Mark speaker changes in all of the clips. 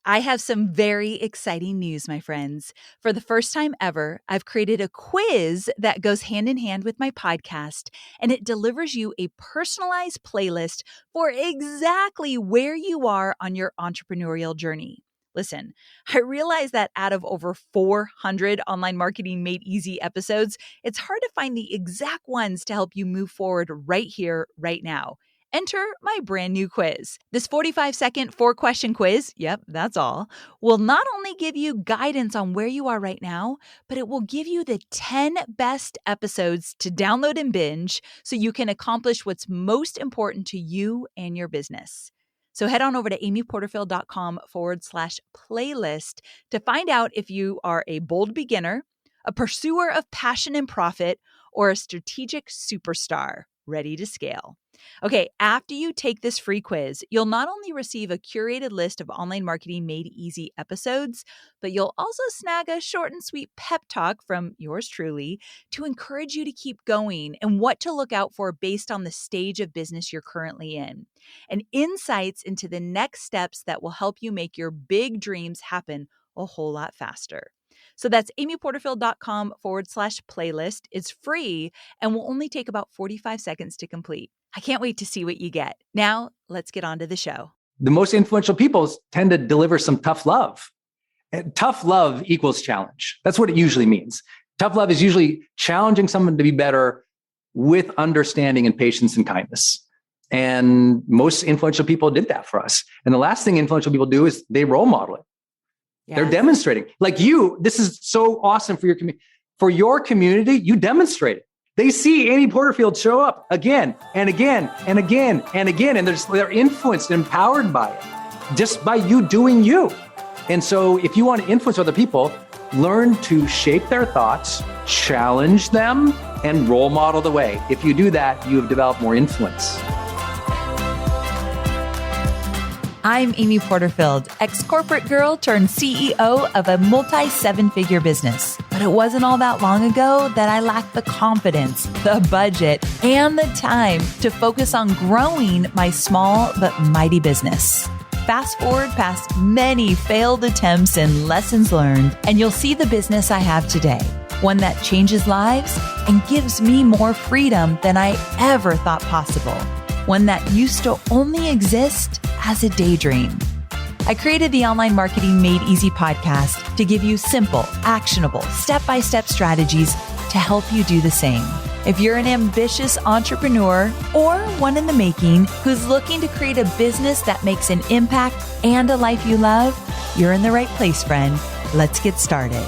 Speaker 1: I have some very exciting news, my friends. For the first time ever, I've created a quiz that goes hand in hand with my podcast, and it delivers you a personalized playlist for exactly where you are on your entrepreneurial journey. Listen, I realize that out of over 400 Online Marketing Made Easy episodes, it's hard to find the exact ones to help you move forward right here, right now. Enter my brand new quiz. This 45-second 4-question quiz, yep, that's all, will not only give you guidance on where you are right now, but it will give you the 10 best episodes to download and binge so you can accomplish what's most important to you and your business. So head on over to amyporterfield.com/playlist to find out if you are a bold beginner, a pursuer of passion and profit, or a strategic superstar ready to scale. Okay, after you take this free quiz, you'll not only receive a curated list of Online Marketing Made Easy episodes, but you'll also snag a short and sweet pep talk from yours truly to encourage you to keep going and what to look out for based on the stage of business you're currently in, and insights into the next steps that will help you make your big dreams happen a whole lot faster. So that's amyporterfield.com/playlist. It's free and will only take about 45 seconds to complete. I can't wait to see what you get. Now, let's get on to the show.
Speaker 2: The most influential people tend to deliver some tough love. And tough love equals challenge. That's what it usually means. Tough love is usually challenging someone to be better with understanding and patience and kindness. And most influential people did that for us. And the last thing influential people do is they role model it. Yes. They're demonstrating. Like you, this is so awesome for your community. For your community, you demonstrate it. They see Amy Porterfield show up again and again and again and again, and they're influenced and empowered by it, just by you doing you. And so if you want to influence other people, learn to shape their thoughts, challenge them, and role model the way. If you do that, you have developed more influence.
Speaker 1: I'm Amy Porterfield, ex-corporate girl turned CEO of a multi-7-figure business. But it wasn't all that long ago that I lacked the confidence, the budget, and the time to focus on growing my small but mighty business. Fast forward past many failed attempts and lessons learned, and you'll see the business I have today. One that changes lives and gives me more freedom than I ever thought possible. One that used to only exist as a daydream. I created the Online Marketing Made Easy podcast to give you simple, actionable, step-by-step strategies to help you do the same. If you're an ambitious entrepreneur or one in the making who's looking to create a business that makes an impact and a life you love, you're in the right place, friend. Let's get started.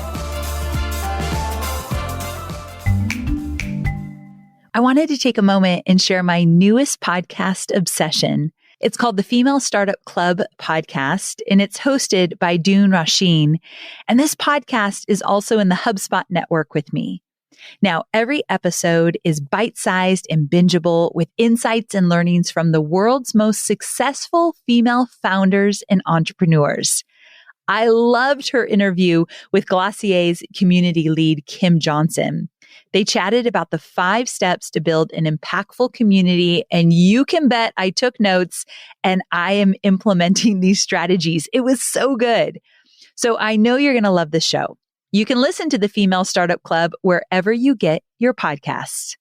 Speaker 1: I wanted to take a moment and share my newest podcast obsession. It's called the Female Startup Club podcast, and it's hosted by Doon Rasheen. And this podcast is also in the HubSpot network with me. Now, every episode is bite-sized and bingeable with insights and learnings from the world's most successful female founders and entrepreneurs. I loved her interview with Glossier's community lead, Kim Johnson. They chatted about the 5 steps to build an impactful community, and you can bet I took notes and I am implementing these strategies. It was so good. So I know you're going to love this show. You can listen to the Female Startup Club wherever you get your podcasts.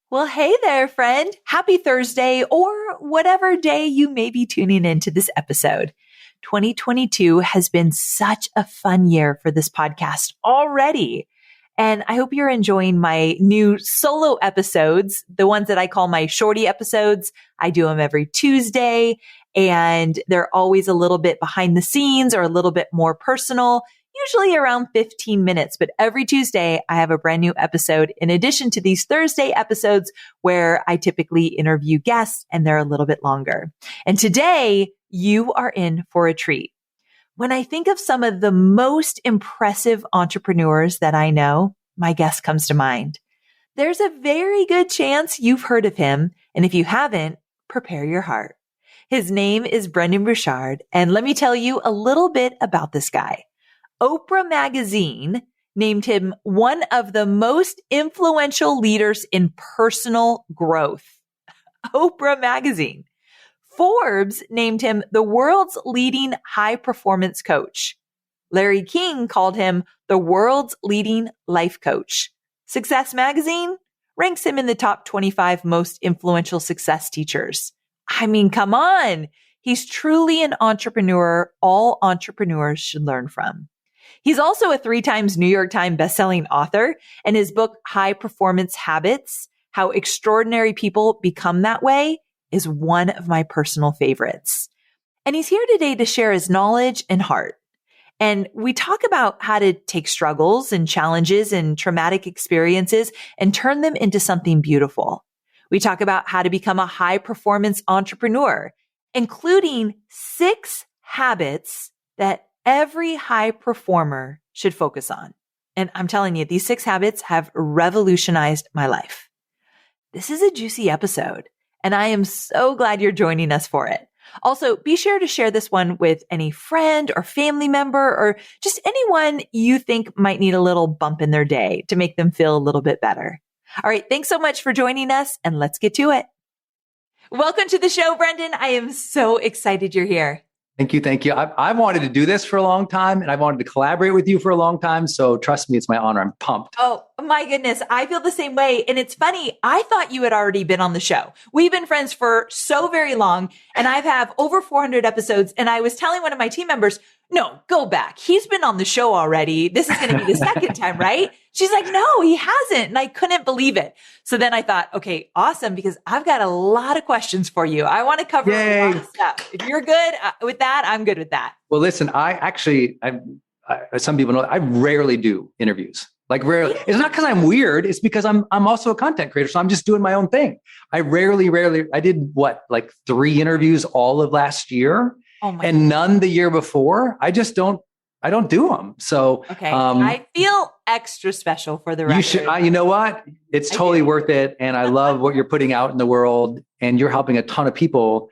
Speaker 1: Well, hey there, friend. Happy Thursday, or whatever day you may be tuning into this episode. 2022 has been such a fun year for this podcast already. And I hope you're enjoying my new solo episodes, the ones that I call my shorty episodes. I do them every Tuesday, and they're always a little bit behind the scenes or a little bit more personal, usually around 15 minutes. But every Tuesday, I have a brand new episode in addition to these Thursday episodes where I typically interview guests, and they're a little bit longer. And today, you are in for a treat. When I think of some of the most impressive entrepreneurs that I know, my guest comes to mind. There's a very good chance you've heard of him, and if you haven't, prepare your heart. His name is Brendan Burchard, and let me tell you a little bit about this guy. Oprah Magazine named him one of the most influential leaders in personal growth. Oprah Magazine. Forbes named him the world's leading high performance coach. Larry King called him the world's leading life coach. Success Magazine ranks him in the top 25 most influential success teachers. I mean, come on. He's truly an entrepreneur all entrepreneurs should learn from. He's also a 3 times New York Times bestselling author, and his book, High Performance Habits, How Extraordinary People Become That Way, is one of my personal favorites. And he's here today to share his knowledge and heart. And we talk about how to take struggles and challenges and traumatic experiences and turn them into something beautiful. We talk about how to become a high performance entrepreneur, including 6 habits that every high performer should focus on. And I'm telling you, these 6 habits have revolutionized my life. This is a juicy episode, and I am so glad you're joining us for it. Also, be sure to share this one with any friend or family member or just anyone you think might need a little bump in their day to make them feel a little bit better. All right. Thanks so much for joining us, and let's get to it. Welcome to the show, Brendan. I am so excited you're here.
Speaker 2: Thank you. Thank you. I've wanted to do this for a long time, and I've wanted to collaborate with you for a long time. So trust me, it's my honor. I'm pumped.
Speaker 1: Oh my goodness. I feel the same way. And it's funny. I thought you had already been on the show. We've been friends for so very long, and I've have over 400 episodes. And I was telling one of my team members, no, go back. He's been on the show already. This is going to be the second time, right? She's like, no, he hasn't. And I couldn't believe it. So then I thought, okay, awesome, because I've got a lot of questions for you. I want to cover a lot of stuff. If you're good with that, I'm good with that.
Speaker 2: Well, listen, some people know I rarely do interviews. Like rarely. It's not because I'm weird. It's because I'm also a content creator. So I'm just doing my own thing. I did like 3 interviews all of last year and none the year before. I don't do them. So,
Speaker 1: okay. I feel extra special for the record.
Speaker 2: You should, you know what? It's totally worth it. And I love what you're putting out in the world, and you're helping a ton of people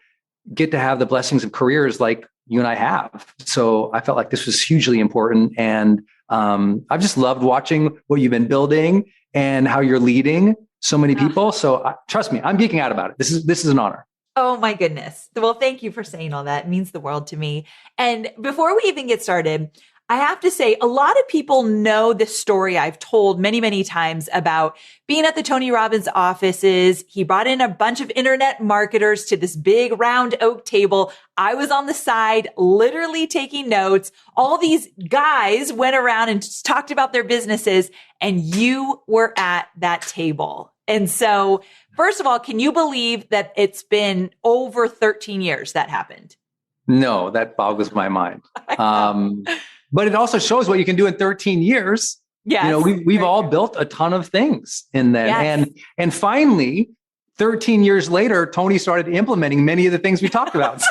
Speaker 2: get to have the blessings of careers like you and I have. So I felt like this was hugely important. And I've just loved watching what you've been building and how you're leading so many people. So trust me, I'm geeking out about it. This is an honor.
Speaker 1: Oh my goodness. Well, thank you for saying all that. It means the world to me. And before we even get started, I have to say, a lot of people know the story I've told many, many times about being at the Tony Robbins offices. He brought in a bunch of internet marketers to this big round oak table. I was on the side, literally taking notes. All these guys went around and just talked about their businesses, and you were at that table. And so, first of all, can you believe that it's been over 13 years that happened?
Speaker 2: No, that boggles my mind. But it also shows what you can do in 13 years.
Speaker 1: Yes.
Speaker 2: You know, we've all built a ton of things in that. Yes. And finally, 13 years later, Tony started implementing many of the things we talked about.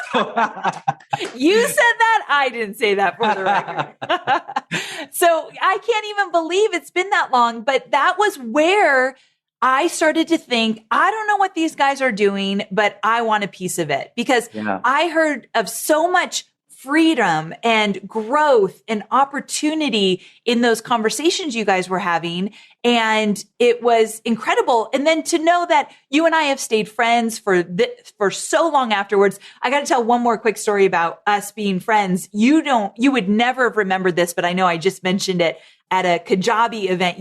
Speaker 1: You said that. I didn't say that, for the record. So I can't even believe it's been that long. But that was where I started to think, I don't know what these guys are doing, but I want a piece of it, because I heard of so much freedom and growth and opportunity in those conversations you guys were having. And it was incredible. And then to know that you and I have stayed friends for so long afterwards. I got to tell one more quick story about us being friends. You would never have remembered this, but I know I just mentioned it at a Kajabi event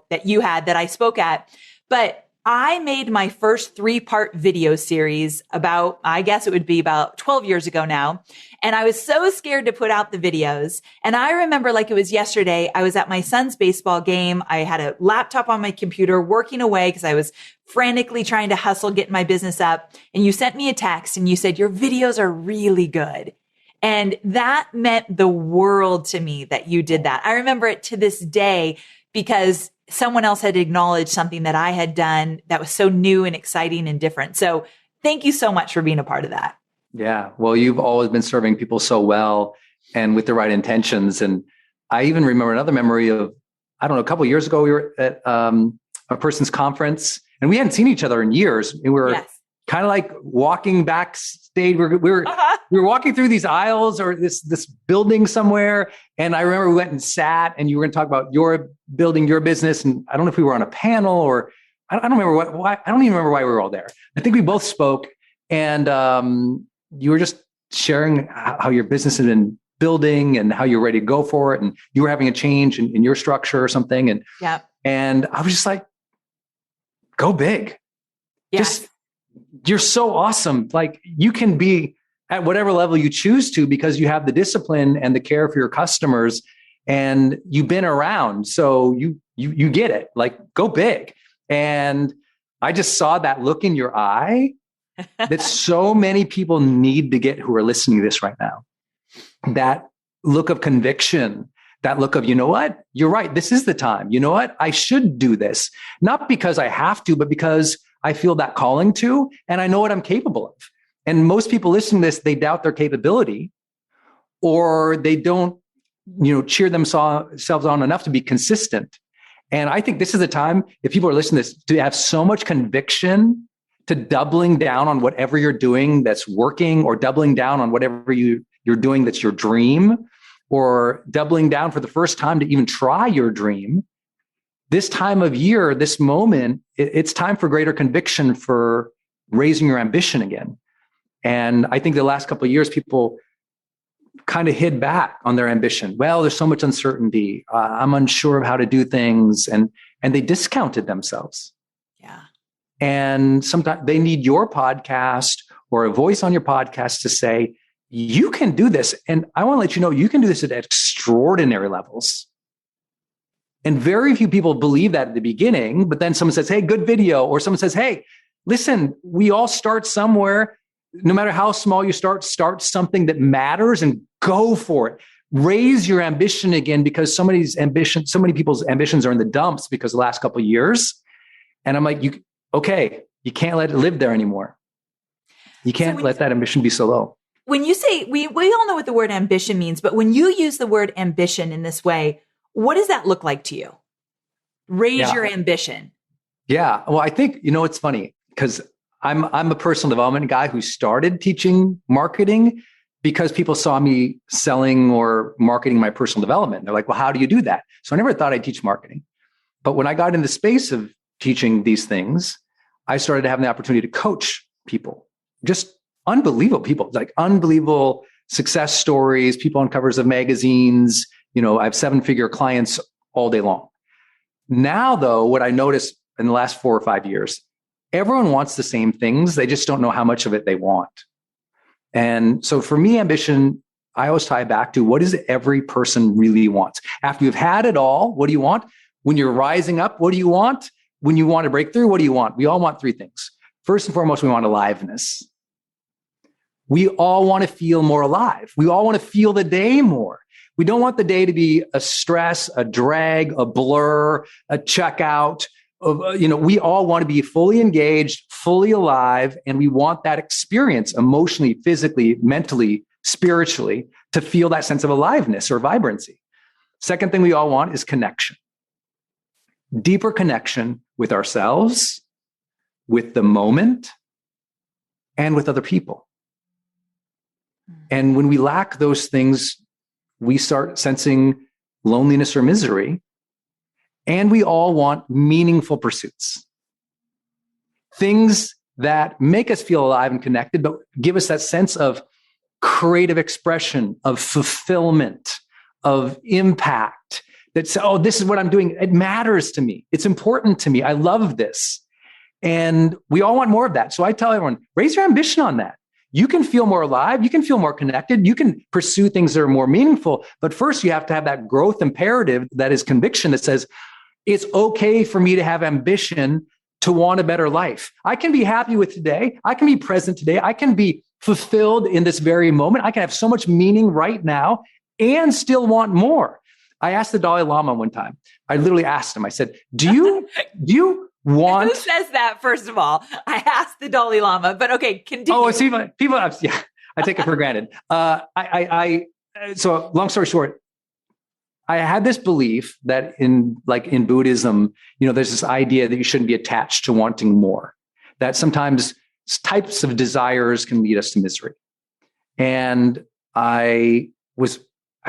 Speaker 1: that you had that I spoke at. But I made my first 3-part video series I guess it would be about 12 years ago now. And I was so scared to put out the videos. And I remember like it was yesterday, I was at my son's baseball game. I had a laptop on my computer working away because I was frantically trying to hustle, get my business up. And you sent me a text and you said, your videos are really good. And that meant the world to me that you did that. I remember it to this day because someone else had acknowledged something that I had done that was so new and exciting and different. So thank you so much for being a part of that.
Speaker 2: Yeah. Well, you've always been serving people so well and with the right intentions. And I even remember another memory of, a couple of years ago, we were at a person's conference and we hadn't seen each other in years. And we were kind of like walking backstage. We were walking through these aisles or this building somewhere. And I remember we went and sat and you were going to talk about your building, your business. And I don't know if we were on a panel or I don't remember why. I don't even remember why we were all there. I think we both spoke And you were just sharing how your business had been building and how you're ready to go for it. And you were having a change in your structure or something. And I was just like, go big.
Speaker 1: Yes.
Speaker 2: You're so awesome. Like, you can be at whatever level you choose to because you have the discipline and the care for your customers and you've been around. So you get it. Like, go big. And I just saw that look in your eye that so many people need to get who are listening to this right now. That look of conviction, that look of, you know what, you're right. This is the time. You know what, I should do this. Not because I have to, but because I feel that calling to, and I know what I'm capable of. And most people listening to this, they doubt their capability, or they don't, cheer themselves on enough to be consistent. And I think this is the time, if people are listening to this, to have so much conviction to doubling down on whatever you're doing that's working, or doubling down on whatever you're doing that's your dream, or doubling down for the first time to even try your dream. This time of year, this moment, it's time for greater conviction for raising your ambition again. And I think the last couple of years, people kind of hid back on their ambition. Well, there's so much uncertainty. I'm unsure of how to do things. And they discounted themselves.
Speaker 1: Yeah.
Speaker 2: And sometimes they need your podcast or a voice on your podcast to say, you can do this. And I want to let you know, you can do this at extraordinary levels. And very few people believe that at the beginning, but then someone says, hey, good video. Or someone says, hey, listen, we all start somewhere. No matter how small you start something that matters and go for it. Raise your ambition again, because so many people's ambitions are in the dumps because the last couple of years. And I'm like, you can't let it live there anymore. You can't let that ambition be so low.
Speaker 1: When you say, we all know what the word ambition means, but when you use the word ambition in this way, what does that look like to you? Raise your ambition. Yeah.
Speaker 2: Well, I think, it's funny because I'm a personal development guy who started teaching marketing because people saw me selling or marketing my personal development. They're like, well, how do you do that? So I never thought I'd teach marketing. But when I got in the space of teaching these things, I started having the opportunity to coach people, just unbelievable people, like unbelievable success stories, people on covers of magazines. I have 7-figure clients all day long. Now, though, what I noticed in the last 4 or 5 years, everyone wants the same things. They just don't know how much of it they want. And so for me, ambition, I always tie back to, what does every person really want? After you've had it all, what do you want? When you're rising up, what do you want? When you want a breakthrough, what do you want? We all want 3 things. First and foremost, we want aliveness. We all want to feel more alive. We all want to feel the day more. We don't want the day to be a stress, a drag, a blur, a checkout. We all want to be fully engaged, fully alive, and we want that experience emotionally, physically, mentally, spiritually, to feel that sense of aliveness or vibrancy. Second thing we all want is connection. Deeper connection with ourselves, with the moment, and with other people. And when we lack those things, we start sensing loneliness or misery. And we all want meaningful pursuits. Things that make us feel alive and connected, but give us that sense of creative expression, of fulfillment, of impact. That say, oh, this is what I'm doing. It matters to me. It's important to me. I love this. And we all want more of that. So I tell everyone, raise your ambition on that. You can feel more alive. You can feel more connected. You can pursue things that are more meaningful. But first, you have to have that growth imperative that is conviction that says, it's okay for me to have ambition to want a better life. I can be happy with today. I can be present today. I can be fulfilled in this very moment. I can have so much meaning right now and still want more. I asked the Dalai Lama one time. I literally asked him, I said, do you want...
Speaker 1: Who says that, first of all? I asked the Dalai Lama, but okay, continue.
Speaker 2: Oh, see, people, I take it for granted. So long story short, I had this belief that in Buddhism, there's this idea that you shouldn't be attached to wanting more, that sometimes types of desires can lead us to misery. And I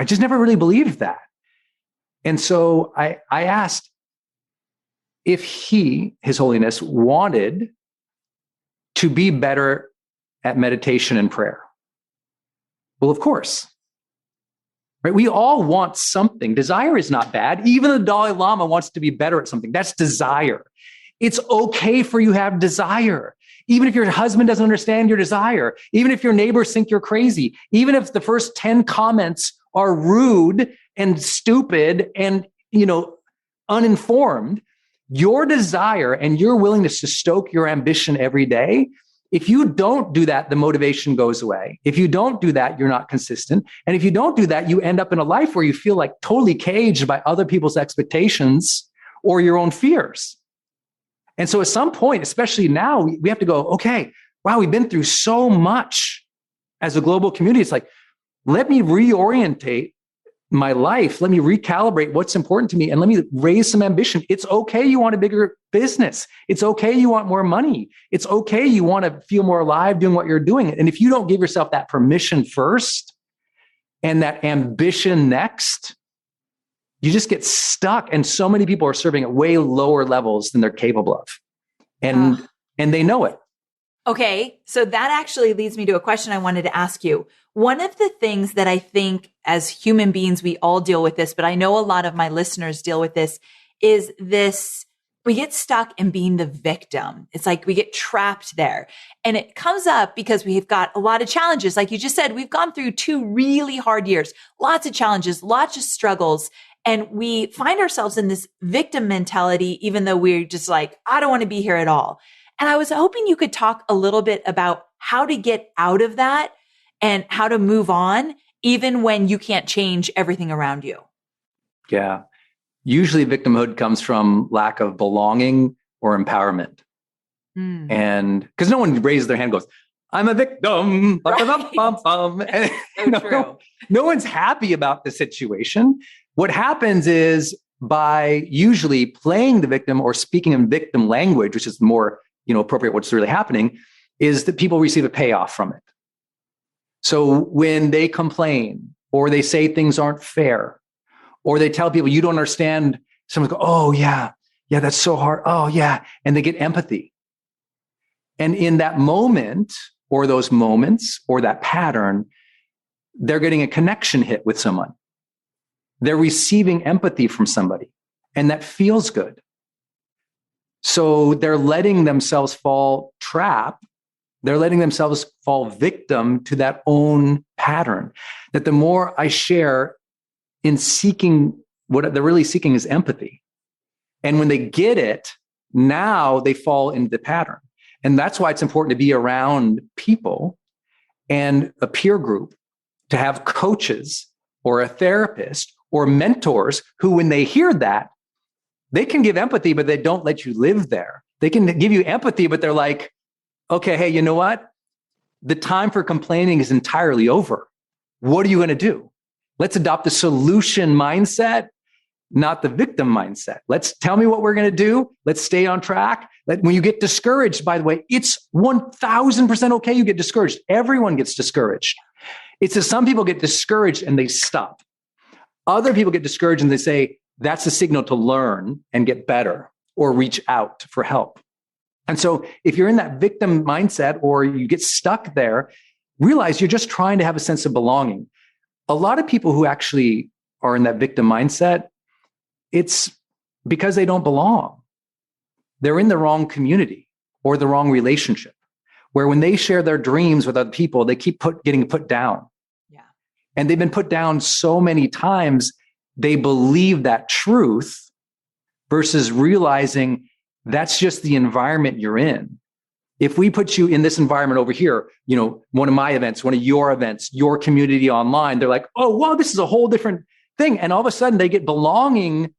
Speaker 2: just never really believed that. And so I asked if His Holiness wanted to be better at meditation and prayer? Well, of course. Right? We all want something. Desire is not bad. Even the Dalai Lama wants to be better at something. That's desire. It's okay for you to have desire. Even if your husband doesn't understand your desire, even if your neighbors think you're crazy, even if the first 10 comments are rude and stupid and, uninformed, your desire and your willingness to stoke your ambition every day, if you don't do that, the motivation goes away. If you don't do that, you're not consistent. And if you don't do that, you end up in a life where you feel like totally caged by other people's expectations or your own fears. And so at some point, especially now, we have to go, okay, wow, we've been through so much as a global community. It's like, let me reorientate my life. Let me recalibrate what's important to me and let me raise some ambition. It's okay you want a bigger business. It's okay you want more money. It's okay you want to feel more alive doing what you're doing. And if you don't give yourself that permission first and that ambition next, you just get stuck. And so many people are serving at way lower levels than they're capable of. And they know it.
Speaker 1: Okay. So that actually leads me to a question I wanted to ask you. One of the things that I think as human beings, we all deal with this, but I know a lot of my listeners deal with this, is this, we get stuck in being the victim. It's like we get trapped there. And it comes up because we've got a lot of challenges. Like you just said, we've gone through 2 really hard years, lots of challenges, lots of struggles. And we find ourselves in this victim mentality, even though we're just like, I don't want to be here at all. And I was hoping you could talk a little bit about how to get out of that and how to move on, even when you can't change everything around you.
Speaker 2: Yeah. Usually victimhood comes from lack of belonging or empowerment. And because no one raises their hand and goes, I'm a victim.
Speaker 1: Right.
Speaker 2: And, no one's happy about the situation. What happens is by usually playing the victim or speaking in victim language, which is more appropriate what's really happening, is that people receive a payoff from it. So when they complain or they say things aren't fair, or they tell people you don't understand, someone goes, oh yeah, that's so hard. Oh yeah. And they get empathy. And in that moment or those moments or that pattern, they're getting a connection hit with someone. They're receiving empathy from somebody, and that feels good. So they're letting themselves fall trap. They're letting themselves fall victim to that own pattern. That the more I share in seeking, what they're really seeking is empathy. And when they get it, now they fall into the pattern. And that's why it's important to be around people and a peer group, to have coaches or a therapist or mentors who, when they hear that, they can give empathy, but they don't let you live there. They can give you empathy, but they're like, okay, hey, you know what? The time for complaining is entirely over. What are you going to do? Let's adopt the solution mindset, not the victim mindset. Let's tell me what we're going to do. Let's stay on track. When you get discouraged, by the way, it's 1000% okay you get discouraged. Everyone gets discouraged. It's that some people get discouraged and they stop. Other people get discouraged and they say, that's a signal to learn and get better or reach out for help. And so if you're in that victim mindset or you get stuck there, realize you're just trying to have a sense of belonging. A lot of people who actually are in that victim mindset, it's because they don't belong. They're in the wrong community or the wrong relationship, where when they share their dreams with other people, they keep getting put down.
Speaker 1: Yeah.
Speaker 2: And they've been put down so many times, they believe that truth versus realizing that's just the environment you're in. If we put you in this environment over here, one of my events, one of your events, your community online, they're like, oh, wow, this is a whole different thing. And all of a sudden they get belonging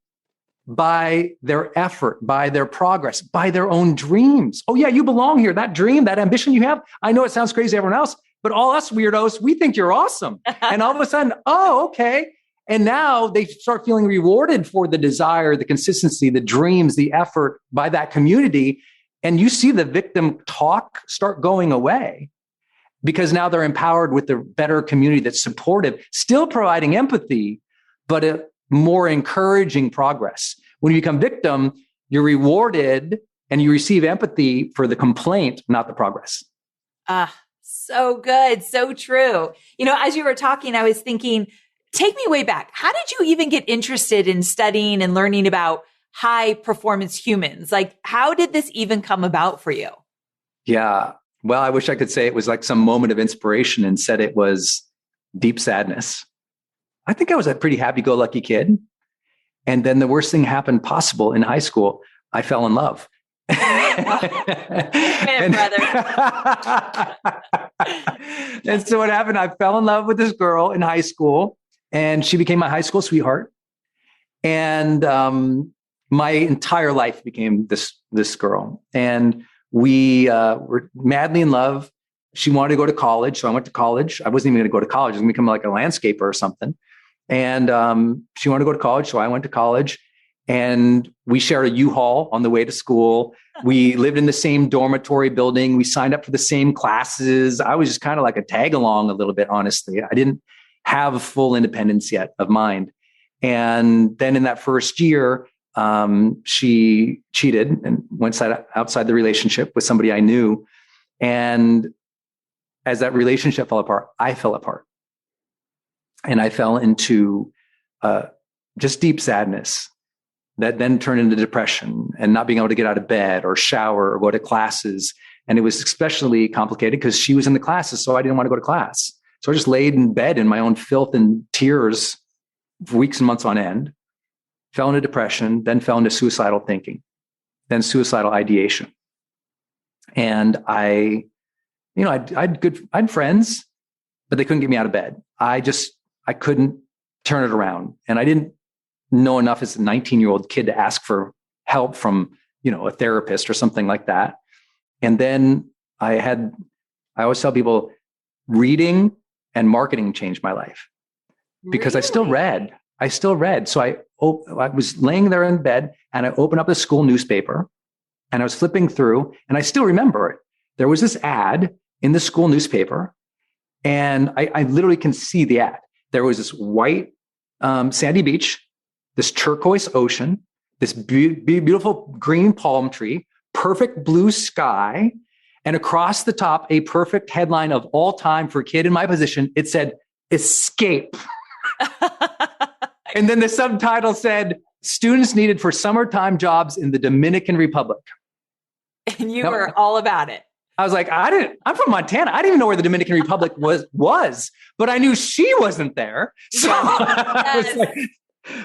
Speaker 2: by their effort, by their progress, by their own dreams. Oh yeah, you belong here. That dream, that ambition you have. I know it sounds crazy to everyone else, but all us weirdos, we think you're awesome. And all of a sudden, oh, okay. And now they start feeling rewarded for the desire, the consistency, the dreams, the effort by that community. And you see the victim talk start going away because now they're empowered with the better community that's supportive, still providing empathy, but a more encouraging progress. When you become victim, you're rewarded and you receive empathy for the complaint, not the progress.
Speaker 1: So good. So true. As you were talking, I was thinking, take me way back. How did you even get interested in studying and learning about high performance humans? Like, how did this even come about for you?
Speaker 2: Yeah. Well, I wish I could say it was like some moment of inspiration, and said it was deep sadness. I think I was a pretty happy-go-lucky kid. And then the worst thing happened possible in high school. I fell in love.
Speaker 1: Amen, brother.
Speaker 2: And so what happened, I fell in love with this girl in high school, and she became my high school sweetheart. And my entire life became this girl. And we were madly in love. She wanted to go to college, so I went to college. I wasn't even going to go to college. I was going to become like a landscaper or something. And she wanted to go to college, so I went to college. And we shared a U-Haul on the way to school. We lived in the same dormitory building. We signed up for the same classes. I was just kind of like a tag along a little bit, honestly. I didn't have full independence yet of mind. And then in that first year, she cheated and went outside the relationship with somebody I knew. And as that relationship fell apart, I fell apart. And I fell into just deep sadness that then turned into depression and not being able to get out of bed or shower or go to classes. And it was especially complicated because she was in the classes, so I didn't want to go to class. So I just laid in bed in my own filth and tears for weeks and months on end, fell into depression, then fell into suicidal thinking, then suicidal ideation. And I had friends, but they couldn't get me out of bed. I couldn't turn it around. And I didn't know enough as a 19-year-old kid to ask for help from, a therapist or something like that. And then I always tell people, reading and marketing changed my life because really? I still read. So I was laying there in bed and I opened up the school newspaper and I was flipping through, and I still remember it. There was this ad in the school newspaper, and I literally can see the ad. There was this white sandy beach, this turquoise ocean, this beautiful green palm tree, perfect blue sky, and across the top, a perfect headline of all time for a kid in my position. It said, "Escape." And then the subtitle said, "Students needed for summertime jobs in the Dominican Republic."
Speaker 1: And you were all about it.
Speaker 2: I was like, I'm from Montana. I didn't even know where the Dominican Republic was, but I knew she wasn't there. So,
Speaker 1: Yes.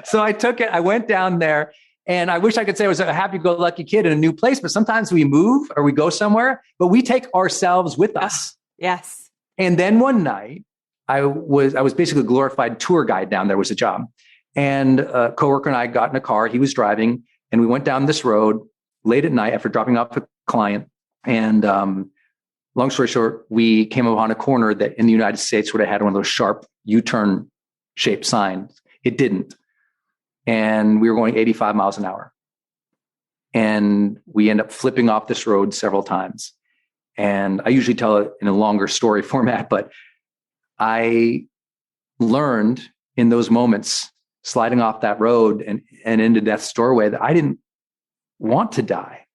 Speaker 2: So I took it. I went down there, and I wish I could say I was a happy-go-lucky kid in a new place, but sometimes we move or we go somewhere, but we take ourselves with us.
Speaker 1: Yes.
Speaker 2: And then one night, I was basically a glorified tour guide down there. Was a job. And a coworker and I got in a car. He was driving, and we went down this road late at night after dropping off a client. And long story short, we came upon a corner that in the United States would have had one of those sharp U-turn shaped signs. It didn't. And we were going 85 miles an hour. And we end up flipping off this road several times. And I usually tell it in a longer story format, but I learned in those moments, sliding off that road and into death's doorway, that I didn't want to die.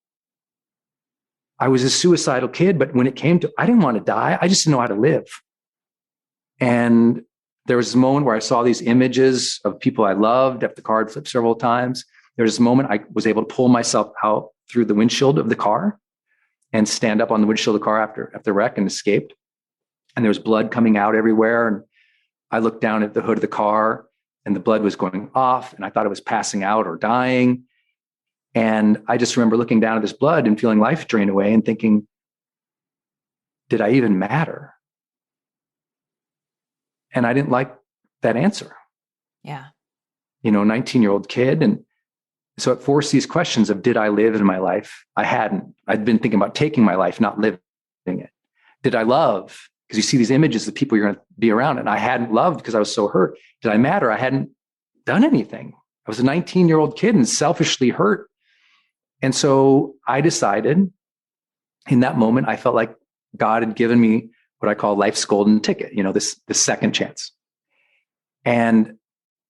Speaker 2: I was a suicidal kid, but when it came to, I didn't want to die. I just didn't know how to live. And there was this moment where I saw these images of people I loved after the car had flipped several times. There was this moment I was able to pull myself out through the windshield of the car and stand up on the windshield of the car after the wreck and escaped. And there was blood coming out everywhere. And I looked down at the hood of the car and the blood was going off, and I thought it was passing out or dying. And I just remember looking down at this blood and feeling life drain away and thinking, did I even matter? And I didn't like that answer.
Speaker 1: Yeah.
Speaker 2: 19-year-old kid. And so it forced these questions of, did I live in my life? I hadn't. I'd been thinking about taking my life, not living it. Did I love? Because you see these images of people you're going to be around, and I hadn't loved because I was so hurt. Did I matter? I hadn't done anything. I was a 19-year-old kid and selfishly hurt. And so I decided in that moment, I felt like God had given me what I call life's golden ticket, this second chance. And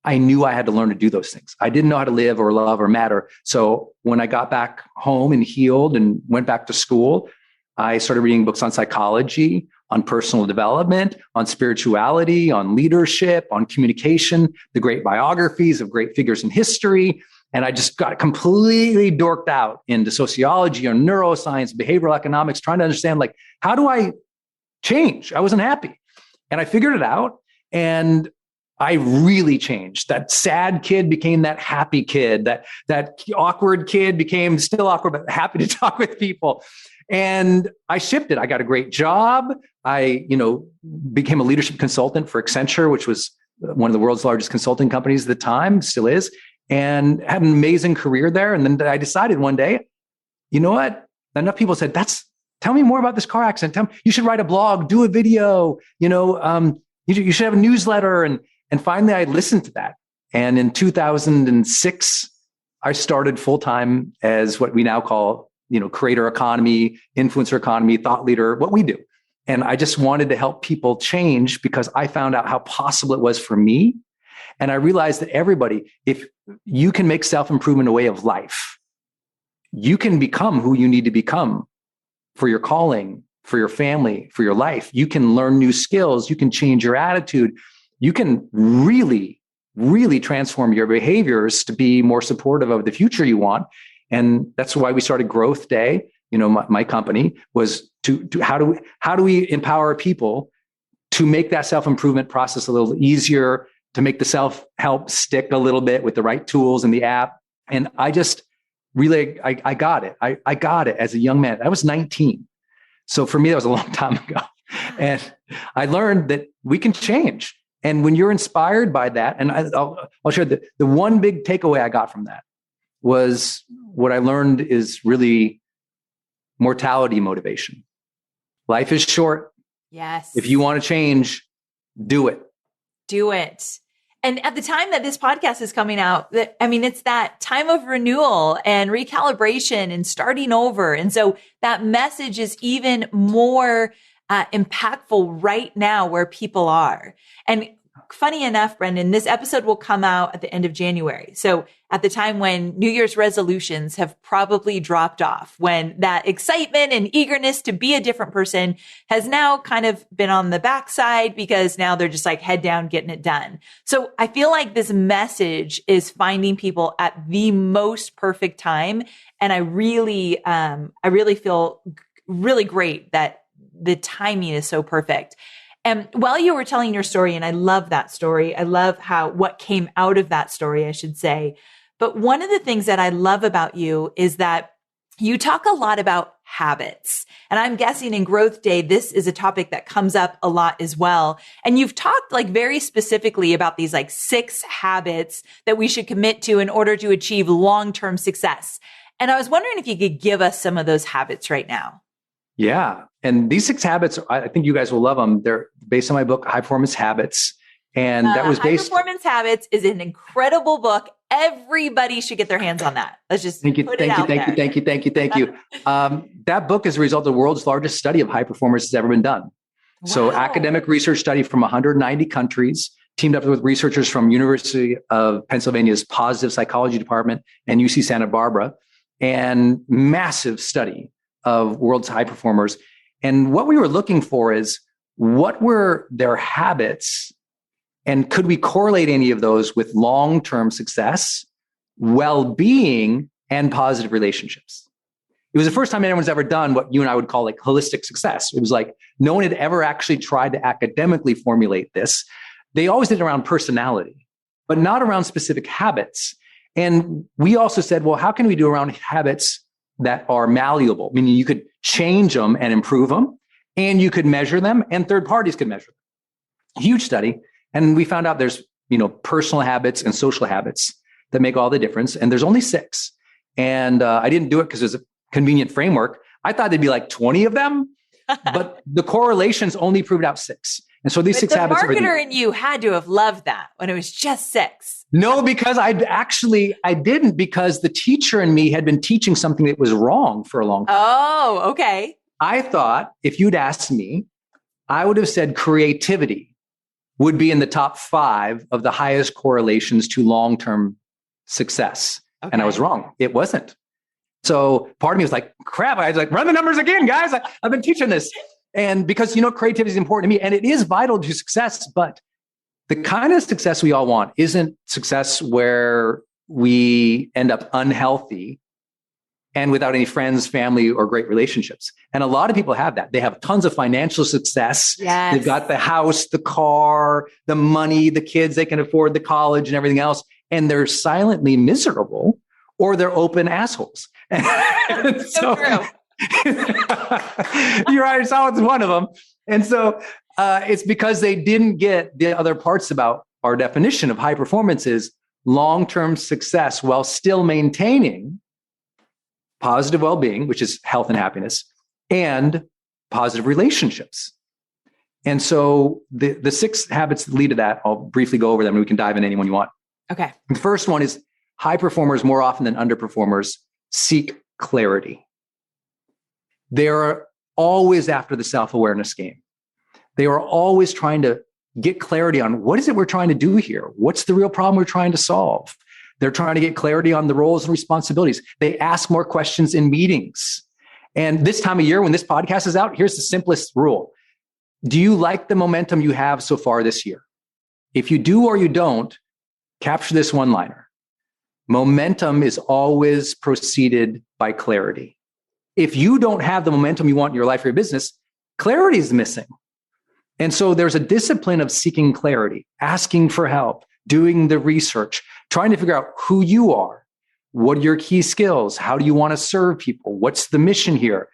Speaker 2: I knew I had to learn to do those things. I didn't know how to live or love or matter. So when I got back home and healed and went back to school, I started reading books on psychology, on personal development, on spirituality, on leadership, on communication, the great biographies of great figures in history. And I just got completely dorked out into sociology or neuroscience, behavioral economics, trying to understand, like, how do I change? I wasn't happy. And I figured it out. And I really changed. That sad kid became that happy kid. That awkward kid became still awkward, but happy to talk with people. And I shifted. I got a great job. I, became a leadership consultant for Accenture, which was one of the world's largest consulting companies at the time, still is, and had an amazing career there. And then I decided one day, you know what? Enough people said, tell me more about this car accident. You should write a blog, do a video, you should have a newsletter. And finally I listened to that. And in 2006, I started full-time as what we now call, creator economy, influencer economy, thought leader, what we do. And I just wanted to help people change because I found out how possible it was for me. And I realized that everybody, if you can make self-improvement a way of life, you can become who you need to become for your calling, for your family, for your life. You can learn new skills. You can change your attitude. You can really, really transform your behaviors to be more supportive of the future you want. And that's why we started Growth Day. My company was to how do we empower people to make that self-improvement process a little easier, to make the self-help stick a little bit with the right tools in the app. And I just really, I got it. I got it as a young man. I was 19. So for me, that was a long time ago. And I learned that we can change. And when you're inspired by that, and I'll share the one big takeaway I got from that was what I learned is really mortality motivation. Life is short.
Speaker 1: Yes.
Speaker 2: If you want to change, do it.
Speaker 1: Do it. And at the time that this podcast is coming out, it's that time of renewal and recalibration and starting over. And so that message is even more impactful right now where people are. And funny enough, Brendan, this episode will come out at the end of January. So at the time when New Year's resolutions have probably dropped off, when that excitement and eagerness to be a different person has now kind of been on the backside because now they're just like head down, getting it done. So I feel like this message is finding people at the most perfect time. And I really feel really great that the timing is so perfect. And while you were telling your story, and I love that story, I love what came out of that story, I should say. But one of the things that I love about you is that you talk a lot about habits. And I'm guessing in Growth Day, this is a topic that comes up a lot as well. And you've talked very specifically about these 6 habits that we should commit to in order to achieve long-term success. And I was wondering if you could give us some of those habits right now.
Speaker 2: Yeah. And these 6 habits, I think you guys will love them. They're based on my book, High Performance Habits. And that was based. High Performance
Speaker 1: Habits is an incredible book. Everybody should get their hands on that. Let's just
Speaker 2: Thank you. That book is a result of the world's largest study of high performers that's ever been done. Wow. So academic research study from 190 countries, teamed up with researchers from University of Pennsylvania's Positive Psychology Department and UC Santa Barbara, and massive study of world's high performers. And what we were looking for is what were their habits, and could we correlate any of those with long-term success, well-being, and positive relationships? It was the first time anyone's ever done what you and I would call holistic success. It was no one had ever actually tried to academically formulate this. They always did it around personality, but not around specific habits. And we also said, well, how can we do around habits that are malleable, meaning you could change them and improve them, and you could measure them, and third parties could measure them. Huge study. And we found out there's, personal habits and social habits that make all the difference. And there's only 6. And I didn't do it because there's a convenient framework. I thought there'd be 20 of them, but the correlations only proved out 6. And so these 6 habits.
Speaker 1: The marketer in you had to have loved that when it was just 6.
Speaker 2: No, because I didn't, because the teacher in me had been teaching something that was wrong for a long time.
Speaker 1: Oh, okay.
Speaker 2: I thought if you'd asked me, I would have said creativity would be in the top 5 of the highest correlations to long-term success. Okay. And I was wrong. It wasn't. So part of me was crap. I was run the numbers again, guys. I've been teaching this. And because, creativity is important to me and it is vital to success, but the kind of success we all want isn't success where we end up unhealthy and without any friends, family, or great relationships. And a lot of people have that. They have tons of financial success.
Speaker 1: Yes.
Speaker 2: They've got the house, the car, the money, the kids, they can afford the college and everything else. And they're silently miserable or they're open assholes.
Speaker 1: So true.
Speaker 2: You're right. Solid's one of them. And so it's because they didn't get the other parts about our definition of high performance is long-term success while still maintaining positive well-being, which is health and happiness, and positive relationships. And so the 6 habits that lead to that, I'll briefly go over them and we can dive in any one you want.
Speaker 1: Okay.
Speaker 2: The first one is high performers more often than underperformers seek clarity. They're always after the self-awareness game. They are always trying to get clarity on what is it we're trying to do here? What's the real problem we're trying to solve? They're trying to get clarity on the roles and responsibilities. They ask more questions in meetings. And this time of year, when this podcast is out, here's the simplest rule. Do you like the momentum you have so far this year? If you do or you don't, capture this one-liner. Momentum is always preceded by clarity. If you don't have the momentum you want in your life or your business, clarity is missing. And so there's a discipline of seeking clarity, asking for help, doing the research, trying to figure out who you are, what are your key skills, how do you want to serve people, what's the mission here?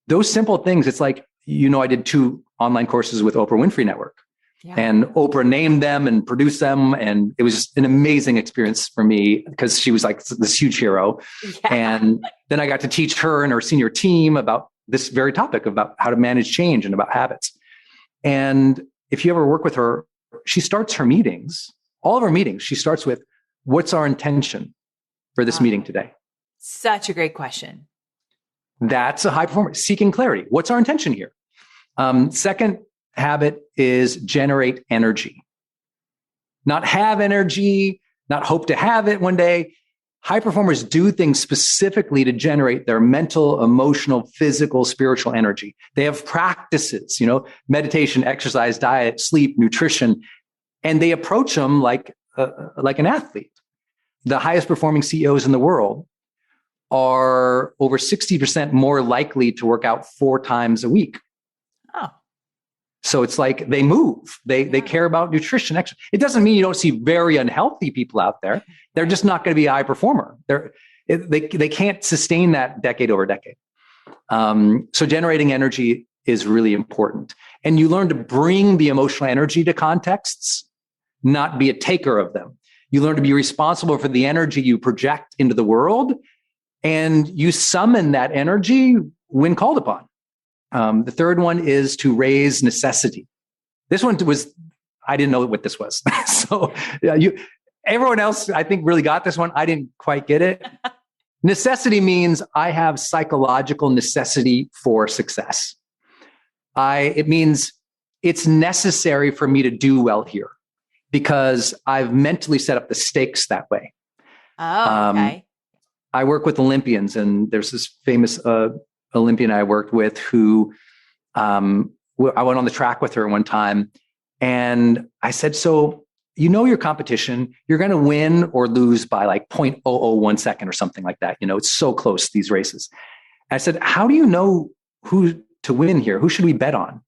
Speaker 2: Those simple things. It's like, I did 2 online courses with Oprah Winfrey Network. Yeah. And Oprah named them and produced them. And it was just an amazing experience for me because she was like this huge hero. Yeah. And then I got to teach her and her senior team about this very topic about how to manage change and about habits. And if you ever work with her, she starts her meetings, all of her meetings, she starts with, what's our intention for this meeting today?
Speaker 1: Such a great question.
Speaker 2: That's a high performer, seeking clarity. What's our intention here? Second habit is generate energy. Not have energy, not hope to have it one day. High performers do things specifically to generate their mental, emotional, physical, spiritual energy. They have practices, meditation, exercise, diet, sleep, nutrition, and they approach them like an athlete. The highest performing CEOs in the world are over 60% more likely to work out 4 times a week.
Speaker 1: Oh.
Speaker 2: So it's like they move. They care about nutrition. It doesn't mean you don't see very unhealthy people out there. They're just not going to be a high performer. They can't sustain that decade over decade. So generating energy is really important. And you learn to bring the emotional energy to contexts, not be a taker of them. You learn to be responsible for the energy you project into the world, and you summon that energy when called upon. The third one is to raise necessity. This one I didn't know what this was. So everyone else, I think, really got this one. I didn't quite get it. Necessity means I have psychological necessity for success. It means it's necessary for me to do well here because I've mentally set up the stakes that way.
Speaker 1: Oh, okay.
Speaker 2: I work with Olympians, and there's this famous Olympian I worked with who I went on the track with her one time, and I said, so your competition, you're going to win or lose by like 0.001 second or something like that. It's so close, these races. And I said, how do you know who to win here? Who should we bet on?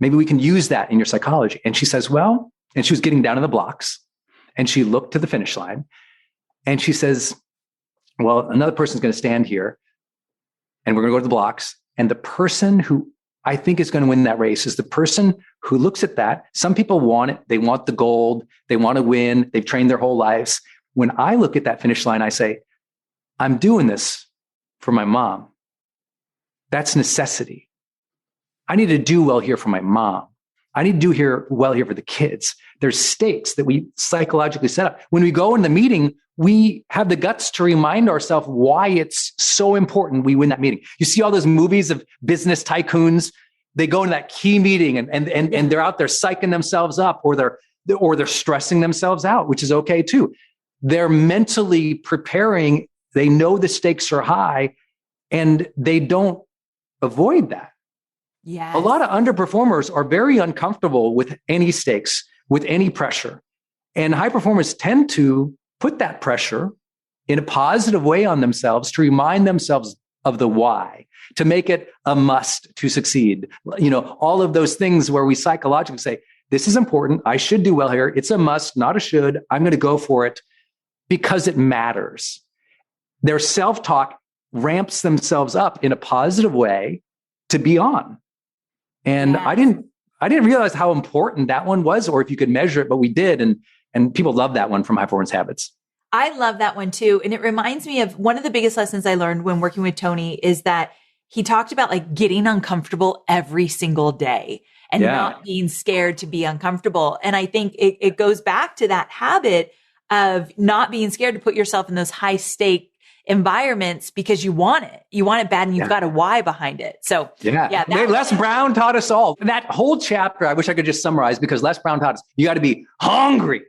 Speaker 2: Maybe we can use that in your psychology. And she says, and she was getting down in the blocks, and she looked to the finish line, and she says, well, another person's going to stand here, and we're going to go to the blocks. And the person who I think is going to win that race is the person who looks at that. Some people want it. They want the gold. They want to win. They've trained their whole lives. When I look at that finish line, I say, I'm doing this for my mom. That's necessity. I need to do well here for my mom. I need to do well here for the kids. There's stakes that we psychologically set up. When we go in the meeting, we have the guts to remind ourselves why it's so important we win that meeting. You see all those movies of business tycoons. They go into that key meeting and they're out there psyching themselves up, or they're stressing themselves out, which is okay too. They're mentally preparing. They know the stakes are high, and they don't avoid that.
Speaker 1: Yes.
Speaker 2: A lot of underperformers are very uncomfortable with any stakes, with any pressure. And high performers tend to put that pressure in a positive way on themselves to remind themselves of the why, to make it a must to succeed. All of those things where we psychologically say, this is important. I should do well here. It's a must, not a should. I'm going to go for it because it matters. Their self-talk ramps themselves up in a positive way to be on. And
Speaker 1: Yes.
Speaker 2: I didn't realize how important that one was, or if you could measure it, but we did. And people love that one from High Performance Habits.
Speaker 1: I love that one too. And it reminds me of one of the biggest lessons I learned when working with Tony is that he talked about like getting uncomfortable every single day and not being scared to be uncomfortable. And I think it goes back to that habit of not being scared to put yourself in those high stake environments because you want it. You want it bad and you've got a why behind it. So
Speaker 2: Les Brown taught us all. That whole chapter, I wish I could just summarize, because Les Brown taught us, you got to be hungry.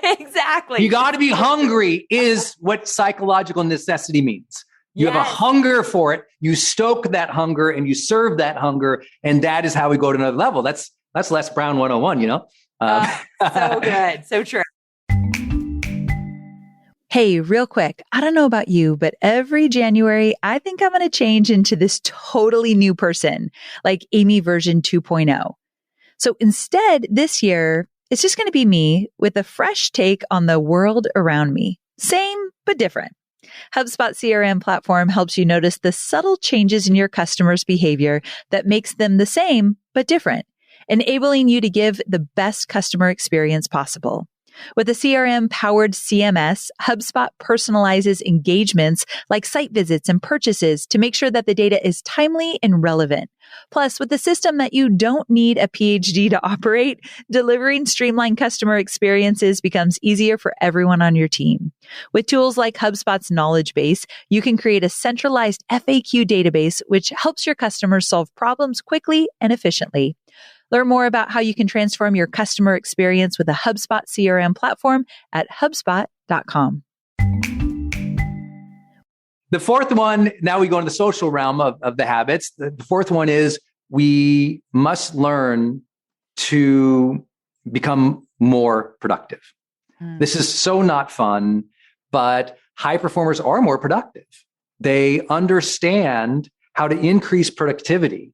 Speaker 1: Exactly.
Speaker 2: You got to be hungry is what psychological necessity means. You have a hunger for it. You stoke that hunger and you serve that hunger. And that is how we go to another level. That's Les Brown 101,
Speaker 1: So good. So true.
Speaker 3: Hey, real quick, I don't know about you, but every January, I think I'm going to change into this totally new person, like Amy version 2.0. So instead, this year, it's just going to be me with a fresh take on the world around me. Same, but different. HubSpot CRM platform helps you notice the subtle changes in your customers' behavior that makes them the same, but different, enabling you to give the best customer experience possible. With a CRM-powered CMS, HubSpot personalizes engagements like site visits and purchases to make sure that the data is timely and relevant. Plus, with a system that you don't need a PhD to operate, delivering streamlined customer experiences becomes easier for everyone on your team. With tools like HubSpot's knowledge base, you can create a centralized FAQ database, which helps your customers solve problems quickly and efficiently. Learn more about how you can transform your customer experience with a HubSpot CRM platform at HubSpot.com.
Speaker 2: The fourth one, now we go into the social realm of the habits. The fourth one is we must learn to become more productive. This is so not fun, but high performers are more productive. They understand how to increase productivity.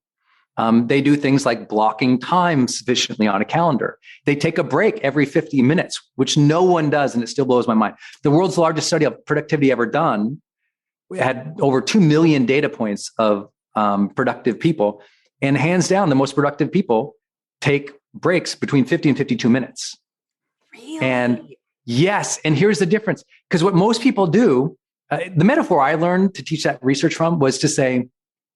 Speaker 2: They do things like blocking time sufficiently on a calendar. They take a break every 50 minutes, which no one does, and it still blows my mind. The world's largest study of productivity ever done had over 2 million data points of productive people. And hands down, the most productive people take breaks between 50 and 52 minutes.
Speaker 1: Really?
Speaker 2: And yes, and here's the difference. Because what most people do, the metaphor I learned to teach that research from was to say,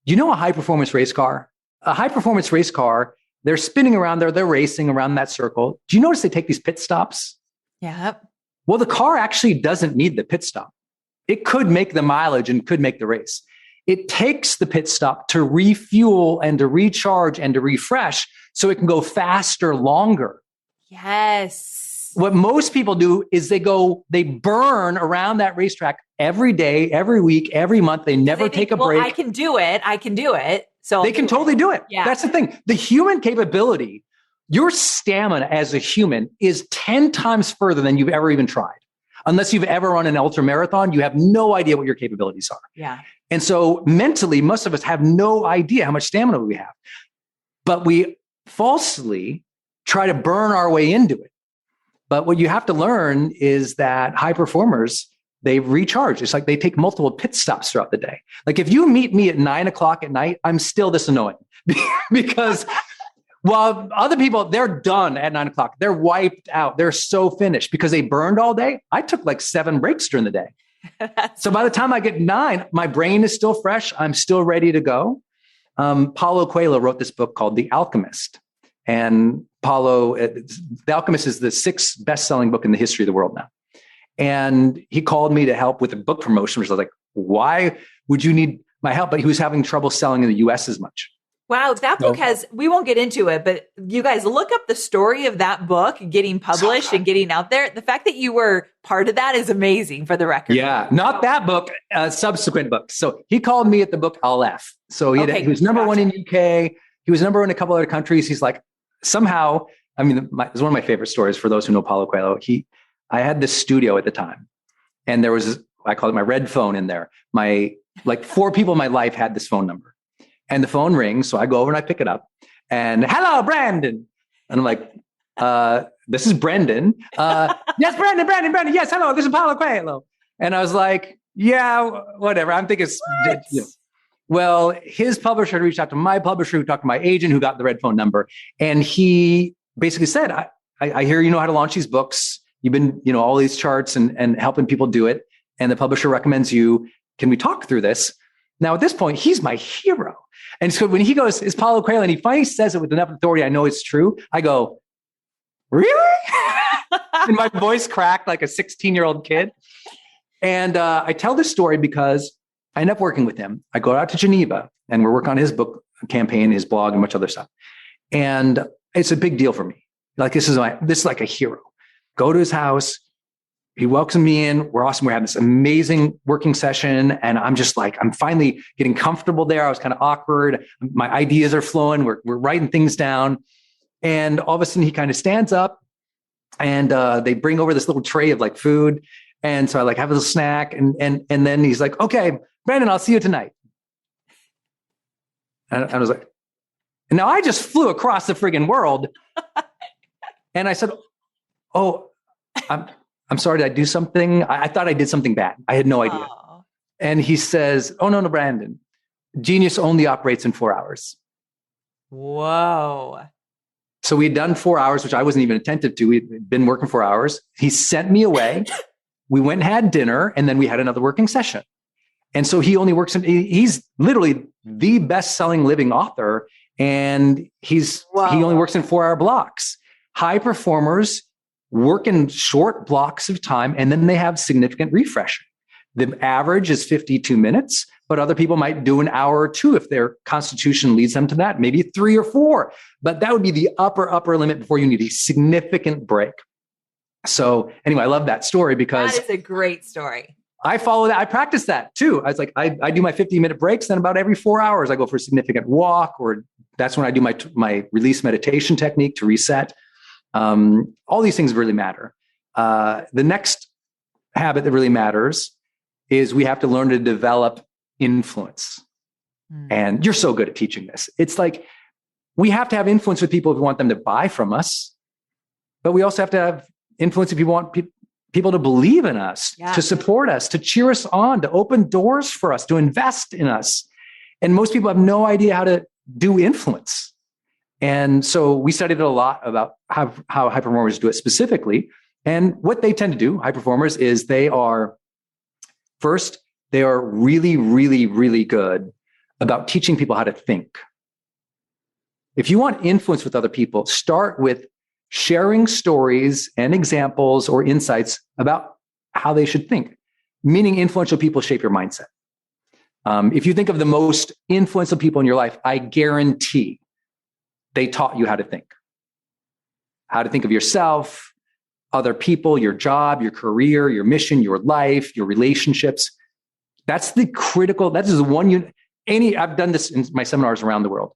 Speaker 2: you know, a high performance race car? A high performance race car, they're spinning around there, they're racing around that circle. Do you notice they take these pit stops?
Speaker 1: Yeah.
Speaker 2: Well, the car actually doesn't need the pit stop. It could make the mileage and could make the race. It takes the pit stop to refuel and to recharge and to refresh so it can go faster, longer.
Speaker 1: Yes.
Speaker 2: What most people do is they burn around that racetrack every day, every week, every month. They never take a break.
Speaker 1: I can do it. So
Speaker 2: they can totally do it.
Speaker 1: Yeah.
Speaker 2: That's the thing. The human capability, your stamina as a human is 10 times further than you've ever even tried. Unless you've ever run an ultra marathon, you have no idea what your capabilities are.
Speaker 1: Yeah.
Speaker 2: And so mentally, most of us have no idea how much stamina we have. But we falsely try to burn our way into it. But what you have to learn is that high performers, they recharge. It's like they take multiple pit stops throughout the day. Like if you meet me at 9:00 at night, I'm still this annoying because while other people, they're done at 9:00. They're wiped out. They're so finished because they burned all day. I took like 7 breaks during the day. So by the time I get 9, my brain is still fresh. I'm still ready to go. Paulo Coelho wrote this book called The Alchemist. And The Alchemist is the 6th best-selling book in the history of the world now. And he called me to help with a book promotion, which I was like, why would you need my help? But he was having trouble selling in the US as much.
Speaker 1: Wow. That book we won't get into it, but you guys look up the story of that book getting published and getting out there. The fact that you were part of that is amazing, for the record.
Speaker 2: Yeah. Not that book, subsequent book. So he called me at the book Aleph. So he was number 1 in UK. He was number one in a couple other countries. He's like, somehow, I mean, it's one of my favorite stories for those who know Paulo Coelho. I had this studio at the time, and there was, I call it my red phone in there. Like 4 people in my life had this phone number, and the phone rings. So I go over and I pick it up, and hello, Brandon. And I'm like, this is Brendan. Yes, Brandon. Yes, hello, this is Paulo Coelho. And I was like, yeah, whatever. I'm thinking, well, his publisher reached out to my publisher, who talked to my agent, who got the red phone number. And he basically said, I hear you know how to launch these books. You've been, all these charts and helping people do it. And the publisher recommends you. Can we talk through this? Now, at this point, he's my hero. And so when he goes, it's Paulo Coelho, and he finally says it with enough authority, I know it's true. I go, really? And my voice cracked like a 16-year-old kid. And I tell this story because I end up working with him. I go out to Geneva, and we're working on his book campaign, his blog, and much other stuff. And it's a big deal for me. Like, this is like a hero. Go to his house. He welcomes me in. We're awesome. We're having this amazing working session. And I'm just like, I'm finally getting comfortable there. I was kind of awkward. My ideas are flowing. We're writing things down. And all of a sudden he kind of stands up, and they bring over this little tray of like food. And so I like have a little snack. And then he's like, okay, Brandon, I'll see you tonight. And I was like, and now I just flew across the friggin' world. And I said, oh, I'm sorry, did I do something? I thought I did something bad. I had no idea.
Speaker 1: Oh.
Speaker 2: And he says, oh, no, Brandon. Genius only operates in 4 hours.
Speaker 1: Whoa.
Speaker 2: So we had done 4 hours, which I wasn't even attentive to. We'd been working 4 hours. He sent me away. We went and had dinner, and then we had another working session. And so he only works he's literally the best-selling living author. And he only works in 4-hour blocks. High performers work in short blocks of time, and then they have significant refreshing. The average is 52 minutes, but other people might do an hour or 2 if their constitution leads them to that, maybe 3 or 4. But that would be the upper limit before you need a significant break. So anyway, I love that story because
Speaker 1: that is a great story.
Speaker 2: I follow that. I practice that too. I was like, I do my 50-minute breaks. Then about every 4 hours, I go for a significant walk, or that's when I do my release meditation technique to reset. All these things really matter. The next habit that really matters is we have to learn to develop influence. And you're so good at teaching this. It's like we have to have influence with people if we want them to buy from us, but we also have to have influence if you want people to believe in us, to support us, to cheer us on, to open doors for us, to invest in us. And most people have no idea how to do influence. And so we studied a lot about how high performers do it specifically. And what they tend to do, high performers, is they are really, really, really good about teaching people how to think. If you want influence with other people, start with sharing stories and examples or insights about how they should think, meaning influential people shape your mindset. If you think of the most influential people in your life, I guarantee they taught you how to think of yourself, other people, your job, your career, your mission, your life, your relationships. That's the critical, that is the one I've done this in my seminars around the world.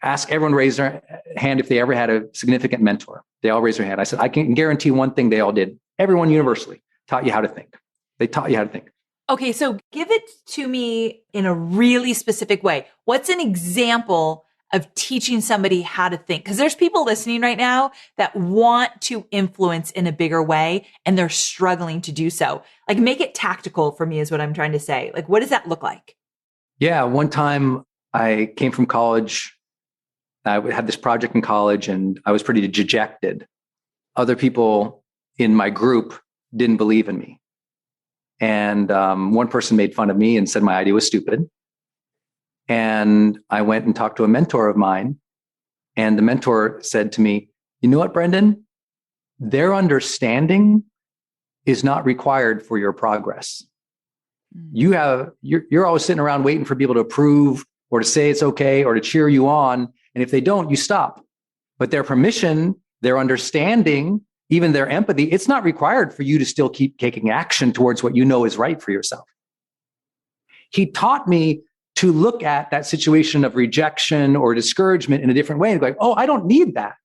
Speaker 2: Ask everyone raise their hand if they ever had a significant mentor. They all raise their hand. I said, I can guarantee one thing they all did. Everyone universally taught you how to think. They taught you how to think.
Speaker 1: Okay, so give it to me in a really specific way. What's an example of teaching somebody how to think? Because there's people listening right now that want to influence in a bigger way, and they're struggling to do so. Like, make it tactical for me is what I'm trying to say. Like, what does that look like?
Speaker 2: Yeah, one time I came from college. I had this project in college, and I was pretty dejected. Other people in my group didn't believe in me. And one person made fun of me and said my idea was stupid. And I went and talked to a mentor of mine. And the mentor said to me, you know what, Brendan? Their understanding is not required for your progress. You're always sitting around waiting for people to approve or to say it's okay or to cheer you on. And if they don't, you stop. But their permission, their understanding, even their empathy, it's not required for you to still keep taking action towards what you know is right for yourself. He taught me to look at that situation of rejection or discouragement in a different way and go, oh, I don't need that.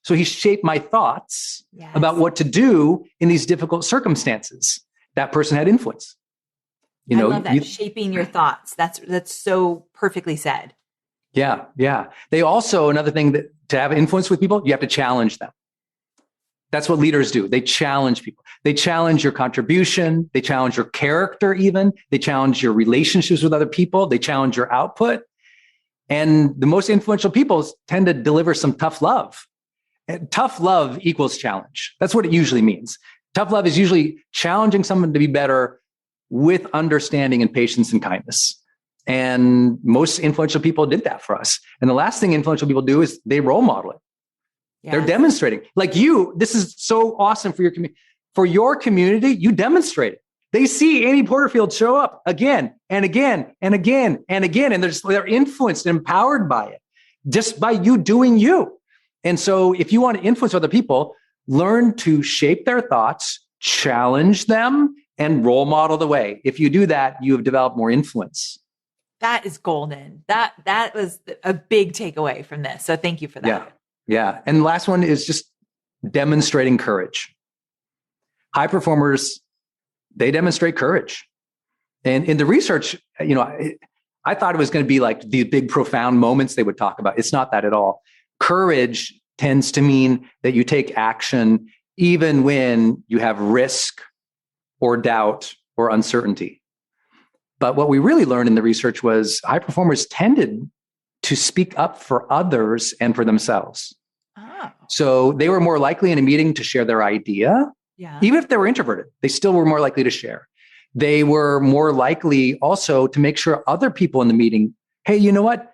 Speaker 2: So he shaped my thoughts about what to do in these difficult circumstances. That person had influence.
Speaker 1: I love that. Shaping your thoughts. That's so perfectly said.
Speaker 2: Yeah. Yeah. They also, another thing that to have influence with people, you have to challenge them. That's what leaders do. They challenge people. They challenge your contribution. They challenge your character even. They challenge your relationships with other people. They challenge your output. And the most influential people tend to deliver some tough love. And tough love equals challenge. That's what it usually means. Tough love is usually challenging someone to be better with understanding and patience and kindness. And most influential people did that for us. And the last thing influential people do is they role model it. Yes. They're demonstrating. Like you, this is so awesome for your community. For your community, you demonstrate it. They see Amy Porterfield show up again and again and again and again. And they're influenced and empowered by it just by you doing you. And so if you want to influence other people, learn to shape their thoughts, challenge them, and role model the way. If you do that, you have developed more influence.
Speaker 1: That is golden. That was a big takeaway from this. So thank you for that.
Speaker 2: Yeah. Yeah. And the last one is just demonstrating courage. High performers, they demonstrate courage. And in the research, I thought it was going to be like these big, profound moments they would talk about. It's not that at all. Courage tends to mean that you take action even when you have risk or doubt or uncertainty. But what we really learned in the research was high performers tended to speak up for others and for themselves. Oh. So they were more likely in a meeting to share their idea. Yeah. Even if they were introverted, they still were more likely to share. They were more likely also to make sure other people in the meeting, hey, you know what?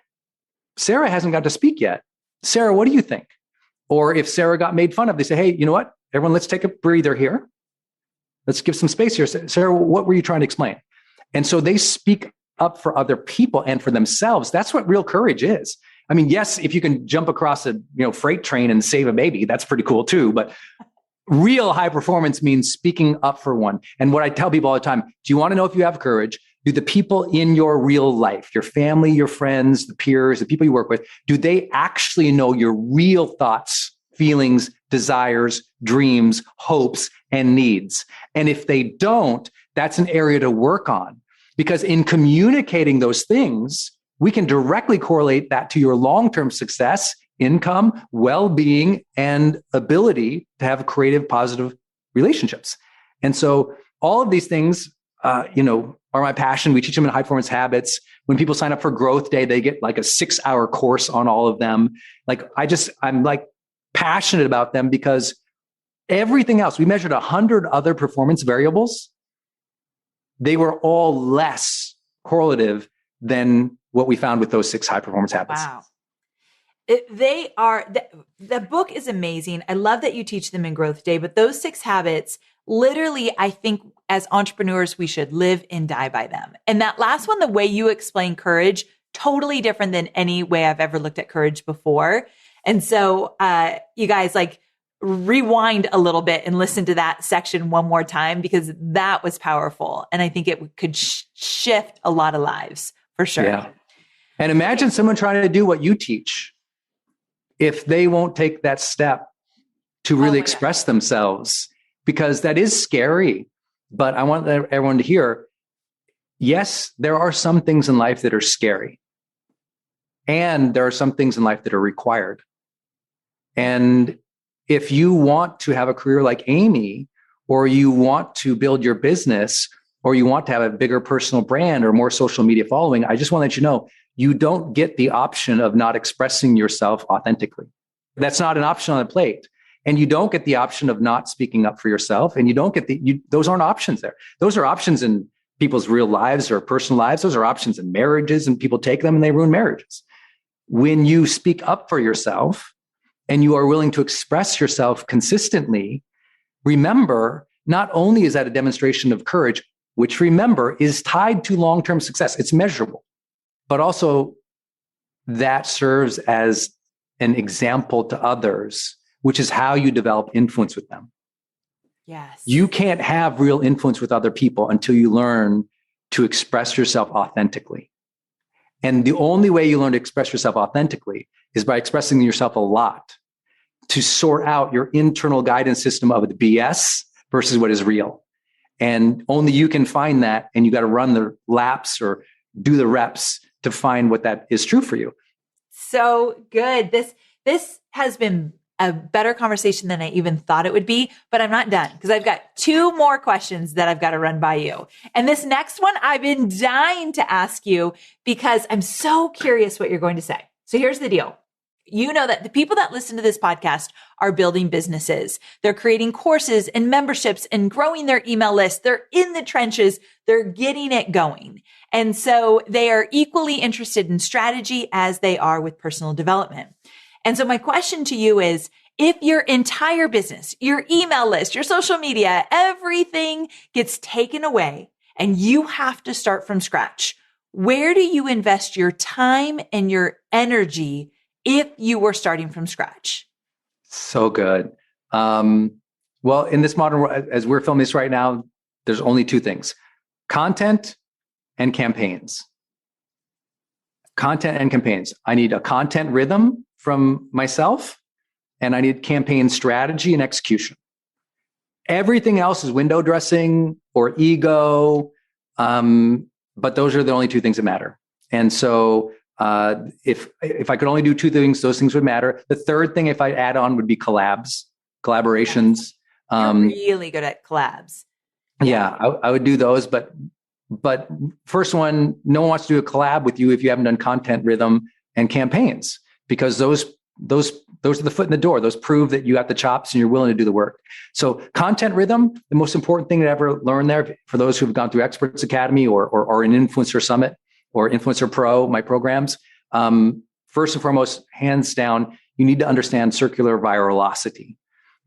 Speaker 2: Sarah hasn't got to speak yet. Sarah, what do you think? Or if Sarah got made fun of, they say, hey, you know what? Everyone, let's take a breather here. Let's give some space here. Sarah, what were you trying to explain? And so they speak up for other people and for themselves. That's what real courage is. I mean, yes, if you can jump across a freight train and save a baby, that's pretty cool too. But real high performance means speaking up for one. And what I tell people all the time, do you want to know if you have courage? Do the people in your real life, your family, your friends, the peers, the people you work with, do they actually know your real thoughts, feelings, desires, dreams, hopes, and needs? And if they don't, that's an area to work on. Because in communicating those things, we can directly correlate that to your long-term success, income, well-being, and ability to have creative, positive relationships. And so all of these things, are my passion. We teach them in high performance habits. When people sign up for Growth Day, they get like a 6-hour course on all of them. I'm passionate about them because everything else, we measured 100 other performance variables. They were all less correlative than what we found with those 6 high performance habits.
Speaker 1: Wow. The book is amazing. I love that you teach them in Growth Day, but those 6 habits, literally, I think as entrepreneurs, we should live and die by them. And that last one, the way you explain courage, totally different than any way I've ever looked at courage before. And so, you guys rewind a little bit and listen to that section one more time, because that was powerful. And I think it could shift a lot of lives for sure. Yeah.
Speaker 2: And imagine someone trying to do what you teach. If they won't take that step to really express themselves, because that is scary. But I want everyone to hear, yes, there are some things in life that are scary. And there are some things in life that are required. And if you want to have a career like Amy, or you want to build your business, or you want to have a bigger personal brand or more social media following, I just want to let you know, you don't get the option of not expressing yourself authentically. That's not an option on the plate. And you don't get the option of not speaking up for yourself. And you don't get those aren't options there. Those are options in people's real lives or personal lives. Those are options in marriages, and people take them and they ruin marriages. When you speak up for yourself and you are willing to express yourself consistently, remember, not only is that a demonstration of courage, which remember is tied to long-term success, it's measurable, but also that serves as an example to others, which is how you develop influence with them.
Speaker 1: Yes.
Speaker 2: You can't have real influence with other people until you learn to express yourself authentically. And the only way you learn to express yourself authentically is by expressing yourself a lot, to sort out your internal guidance system of the BS versus what is real. And only you can find that. And you got to run the laps or do the reps to find what that is true for you.
Speaker 1: So good. This has been a better conversation than I even thought it would be, but I'm not done because I've got 2 more questions that I've got to run by you. And this next one, I've been dying to ask you because I'm so curious what you're going to say. So here's the deal. You know that the people that listen to this podcast are building businesses. They're creating courses and memberships and growing their email list. They're in the trenches. They're getting it going. And so they are equally interested in strategy as they are with personal development. And so my question to you is, if your entire business, your email list, your social media, everything gets taken away and you have to start from scratch, where do you invest your time and your energy if you were starting from scratch?
Speaker 2: So good. Well, in this modern world, as we're filming this right now, there's only 2 things: content and campaigns. Content and campaigns. I need a content rhythm from myself, and I need campaign strategy and execution. Everything else is window dressing or ego, but those are the only 2 things that matter. And so if I could only do 2 things, those things would matter. The third thing, if I add on, would be collaborations.
Speaker 1: You're really good at collabs.
Speaker 2: Yeah, I would do those. But first one, no one wants to do a collab with you if you haven't done content, rhythm, and campaigns, because those are the foot in the door. Those prove that you got the chops and you're willing to do the work. So content rhythm, the most important thing to ever learn there for those who've gone through Experts Academy or an Influencer Summit or Influencer Pro, my programs. First and foremost, hands down, you need to understand circular virality.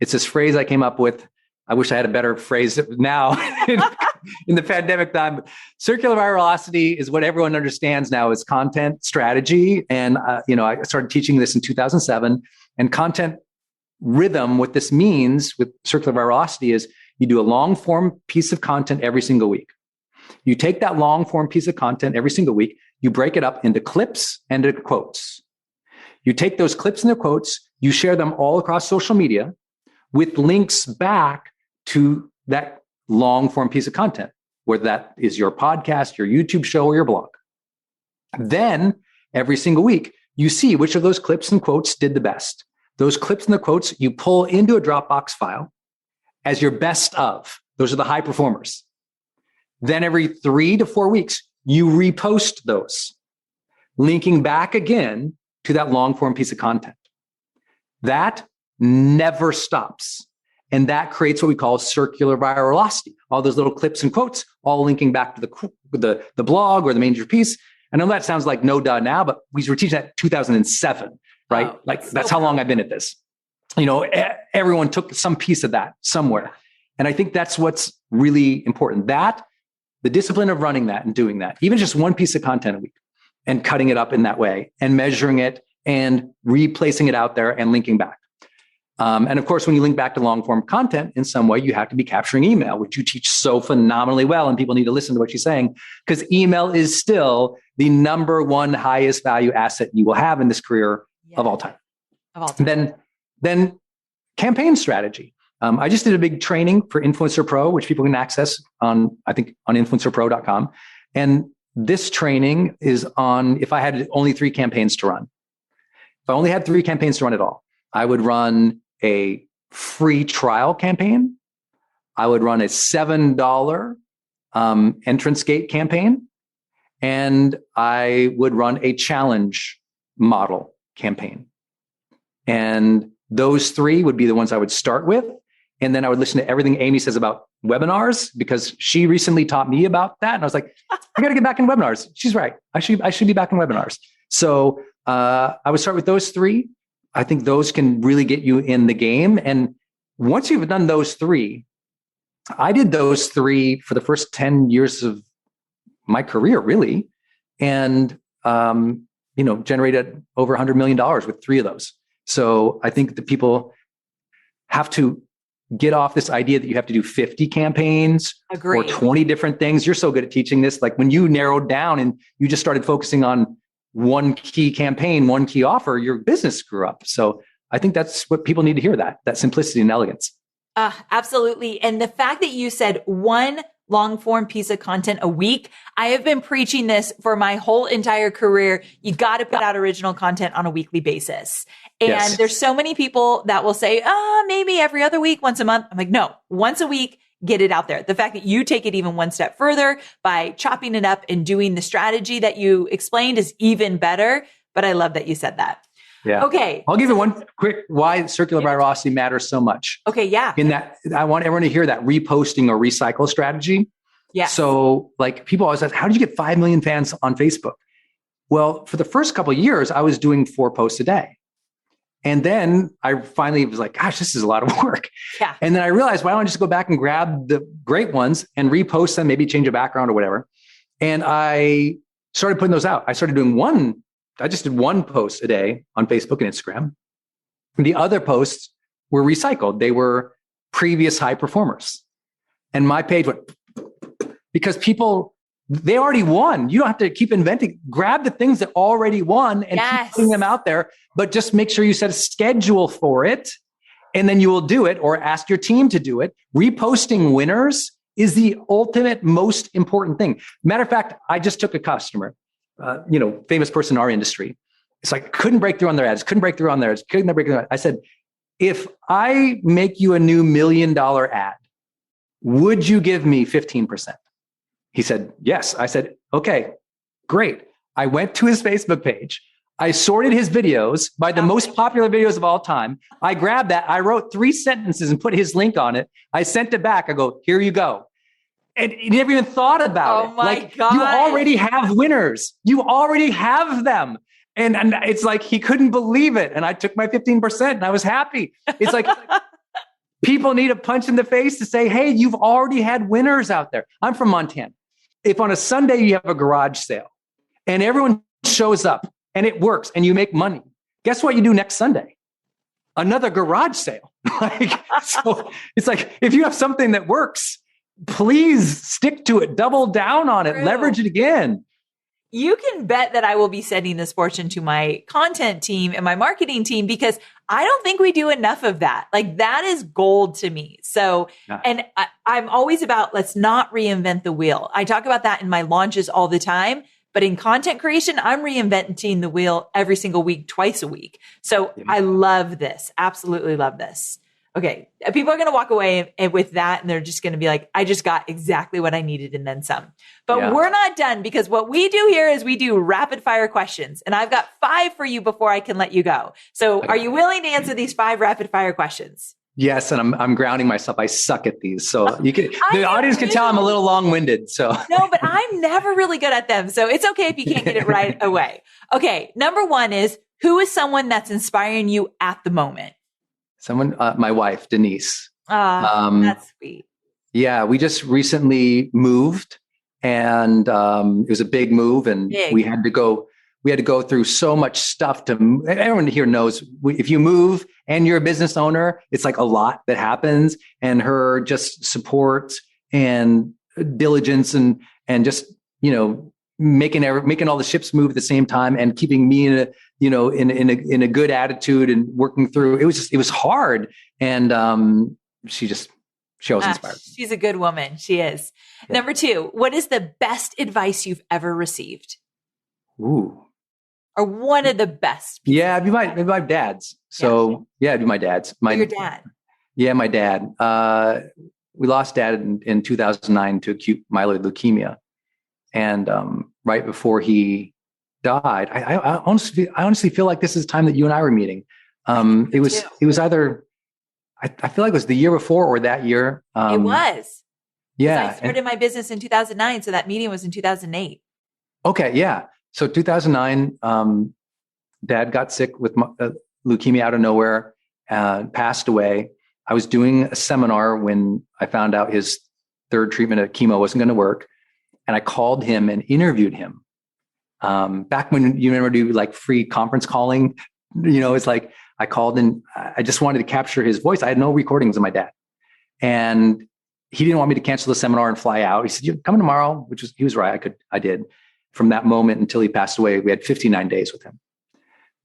Speaker 2: It's this phrase I came up with. I wish I had a better phrase now in the pandemic time. Circular virality is what everyone understands now as content strategy. And, I started teaching this in 2007. And content rhythm, what this means with circular virality is you do a long form piece of content every single week. You take that long form piece of content every single week, you break it up into clips and into quotes. You take those clips and the quotes, you share them all across social media with links back to that long form piece of content, whether that is your podcast, your YouTube show, or your blog. Then every single week, you see which of those clips and quotes did the best. Those clips and the quotes you pull into a Dropbox file as your best of. Those are the high performers. Then every 3 to 4 weeks, you repost those, linking back again to that long form piece of content. That never stops. And that creates what we call circular virality. All those little clips and quotes, all linking back to the blog or the major piece. I know that sounds like no duh now, but we were teaching that in 2007, right? Wow, that's how long I've been at this. Everyone took some piece of that somewhere. And I think that's what's really important. That the discipline of running that and doing that, even just one piece of content a week and cutting it up in that way and measuring it and replacing it out there and linking back. And of course, when you link back to long form content in some way, you have to be capturing email, which you teach so phenomenally well. And people need to listen to what you're saying, because email is still the number 1 highest value asset you will have in this career of all time. Then campaign strategy. I just did a big training for Influencer Pro, which people can access on influencerpro.com. And this training is on, if I had only 3 campaigns to run. If I only had 3 campaigns to run at all, I would run a free trial campaign. I would run a $7 entrance gate campaign. And I would run a challenge model campaign. And those 3 would be the ones I would start with. And then I would listen to everything Amy says about webinars, because she recently taught me about that. And I was like, I got to get back in webinars. She's right. I should be back in webinars. So I would start with those 3. I think those can really get you in the game. And once you've done those 3, I did those 3 for the first 10 years of my career, really. And, generated over $100 million with 3 of those. So I think that people have to get off this idea that you have to do 50 campaigns or 20 different things. You're so good at teaching this. Like when you narrowed down and you just started focusing on one key campaign, one key offer, your business screw up. So I think that's what people need to hear, that simplicity and elegance.
Speaker 1: Absolutely. And the fact that you said one long form piece of content a week, I have been preaching this for my whole entire career. You got to put out original content on a weekly basis. And there's so many people that will say, maybe every other week, once a month. I'm like, no, once a week, get it out there. The fact that you take it even one step further by chopping it up and doing the strategy that you explained is even better. But I love that you said that.
Speaker 2: Yeah.
Speaker 1: Okay.
Speaker 2: I'll give you one quick why circular virality matters so much.
Speaker 1: Okay. Yeah.
Speaker 2: In that, I want everyone to hear that reposting or recycle strategy.
Speaker 1: Yeah.
Speaker 2: So like people always ask, how did you get 5 million fans on Facebook? Well, for the first couple of years, I was doing 4 posts a day. And then I finally was like, gosh, this is a lot of work.
Speaker 1: Yeah.
Speaker 2: And then I realized, why don't I just go back and grab the great ones and repost them, maybe change a background or whatever. And I started putting those out. I started doing I just did 1 post a day on Facebook and Instagram. And the other posts were recycled. They were previous high performers. And my page went, because people, they already won. You don't have to keep inventing. Grab the things that already won and keep putting them out there, but just make sure you set a schedule for it. And then you will do it or ask your team to do it. Reposting winners is the ultimate, most important thing. Matter of fact, I just took a customer, famous person in our industry. It's like, couldn't break through on their ads, couldn't break through on theirs, couldn't break through. I said, if I make you a new $1 million ad, would you give me 15%? He said, yes. I said, okay, great. I went to his Facebook page. I sorted his videos by the most popular videos of all time. I grabbed that. I wrote 3 sentences and put his link on it. I sent it back. I go, here you go. And he never even thought about it.
Speaker 1: My God.
Speaker 2: You already have winners. You already have them. And it's like, he couldn't believe it. And I took my 15% and I was happy. It's like, people need a punch in the face to say, hey, you've already had winners out there. I'm from Montana. If on a Sunday you have a garage sale and everyone shows up and it works and you make money, guess what you do next Sunday? Another garage sale. So it's like, if you have something that works, please stick to it, double down on it, leverage it again.
Speaker 1: You can bet that I will be sending this fortune to my content team and my marketing team, because I don't think we do enough of that. Like, that is gold to me. So, and I'm always about, let's not reinvent the wheel. I talk about that in my launches all the time, but in content creation, I'm reinventing the wheel every single week, twice a week. So I love this. Absolutely love this. Okay. People are going to walk away with that and they're just going to be like, I just got exactly what I needed and then some. But we're not done, because what we do here is we do rapid fire questions. And I've got 5 for you before I can let you go. So are you willing to answer these 5 rapid fire questions?
Speaker 2: Yes. And I'm grounding myself. I suck at these. So you can, the audience can tell I'm a little long-winded. So
Speaker 1: no, but I'm never really good at them. So it's okay if you can't get it right away. Okay. Number 1 is, who is someone that's inspiring you at the moment?
Speaker 2: Someone, my wife, Denise.
Speaker 1: That's sweet.
Speaker 2: Yeah, we just recently moved, and it was a big move, and we had to go through so much stuff everyone here knows, if you move and you're a business owner, it's like a lot that happens, and her just support and diligence and just, making all the ships move at the same time and keeping me in a good attitude and working through. It was hard. And she always inspired.
Speaker 1: She's a good woman. She is. Yeah. Number 2, what is the best advice you've ever received?
Speaker 2: Ooh.
Speaker 1: Or one of the best?
Speaker 2: Yeah, it'd be my dad's. So it'd be my dad's.
Speaker 1: Your dad?
Speaker 2: Yeah, my dad. We lost dad in 2009 to acute myeloid leukemia. And right before he died, I honestly feel like this is the time that you and I were meeting. It was either, I feel like it was the year before or that year.
Speaker 1: It was.
Speaker 2: Yeah.
Speaker 1: I started my business in 2009. So that meeting was in 2008.
Speaker 2: Okay. Yeah. So 2009, dad got sick with leukemia out of nowhere, passed away. I was doing a seminar when I found out his 3rd treatment of chemo wasn't going to work. And I called him and interviewed him. Back when you remember do like free conference calling, it's like I called and I just wanted to capture his voice. I had no recordings of my dad. And he didn't want me to cancel the seminar and fly out. He said, "You come tomorrow," he was right. I did. from that moment until he passed away, we had 59 days with him.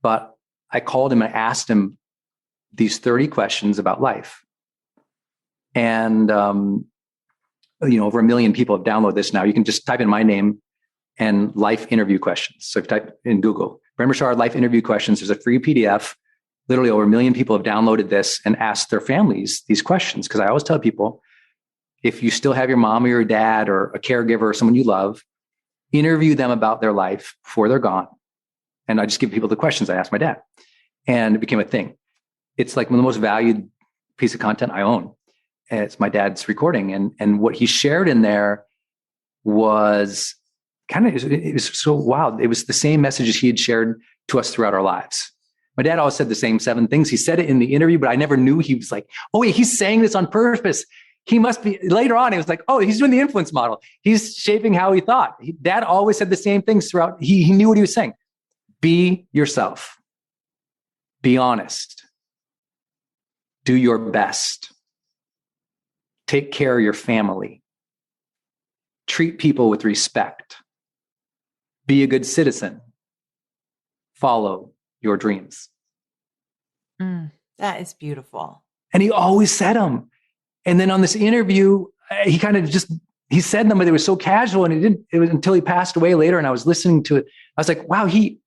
Speaker 2: But I called him and asked him these 30 questions about life. And, over 1 million people have downloaded this now. You can just type in my name and life interview questions. So if you type in Google, Brendan Burchard life interview questions, there's a free PDF. Literally over 1 million people have downloaded this and asked their families these questions. Because I always tell people, if you still have your mom or your dad or a caregiver or someone you love, interview them about their life before they're gone. And I just give people the questions I asked my dad. And it became a thing. It's like one of the most valued piece of content I own. And it's my dad's recording. And what he shared in there was it was so wild. It was the same messages he had shared to us throughout our lives. My dad always said the same 7 things. He said it in the interview, but I never knew he was like, oh, yeah, he's saying this on purpose. He must be, later on, it was like, oh, he's doing the influence model. He's shaping how he thought. Dad always said the same things throughout. He knew what he was saying. Be yourself. Be honest. Do your best. Take care of your family. Treat people with respect. Be a good citizen. Follow your dreams.
Speaker 1: That is beautiful.
Speaker 2: And he always said them. And then on this interview, he kind of he said them, but they were so casual, and it was until he passed away later. And I was listening to it. I was like, wow, he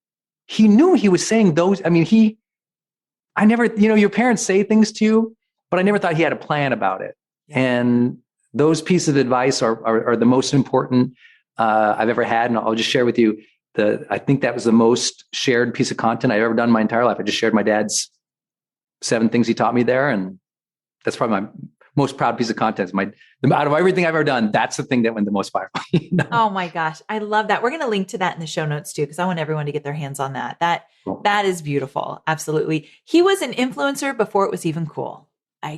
Speaker 2: knew he was saying those. I mean, I never, your parents say things to you, but I never thought he had a plan about it. Yeah. And those pieces of advice are the most important I've ever had. And I'll just share with you I think that was the most shared piece of content I've ever done in my entire life. I just shared my dad's 7 things he taught me there. And that's probably my most proud piece of content. Out of everything I've ever done, that's the thing that went the most viral.
Speaker 1: Oh my gosh. I love that. We're going to link to that in the show notes too, because I want everyone to get their hands on that. That is beautiful. Absolutely. He was an influencer before it was even cool.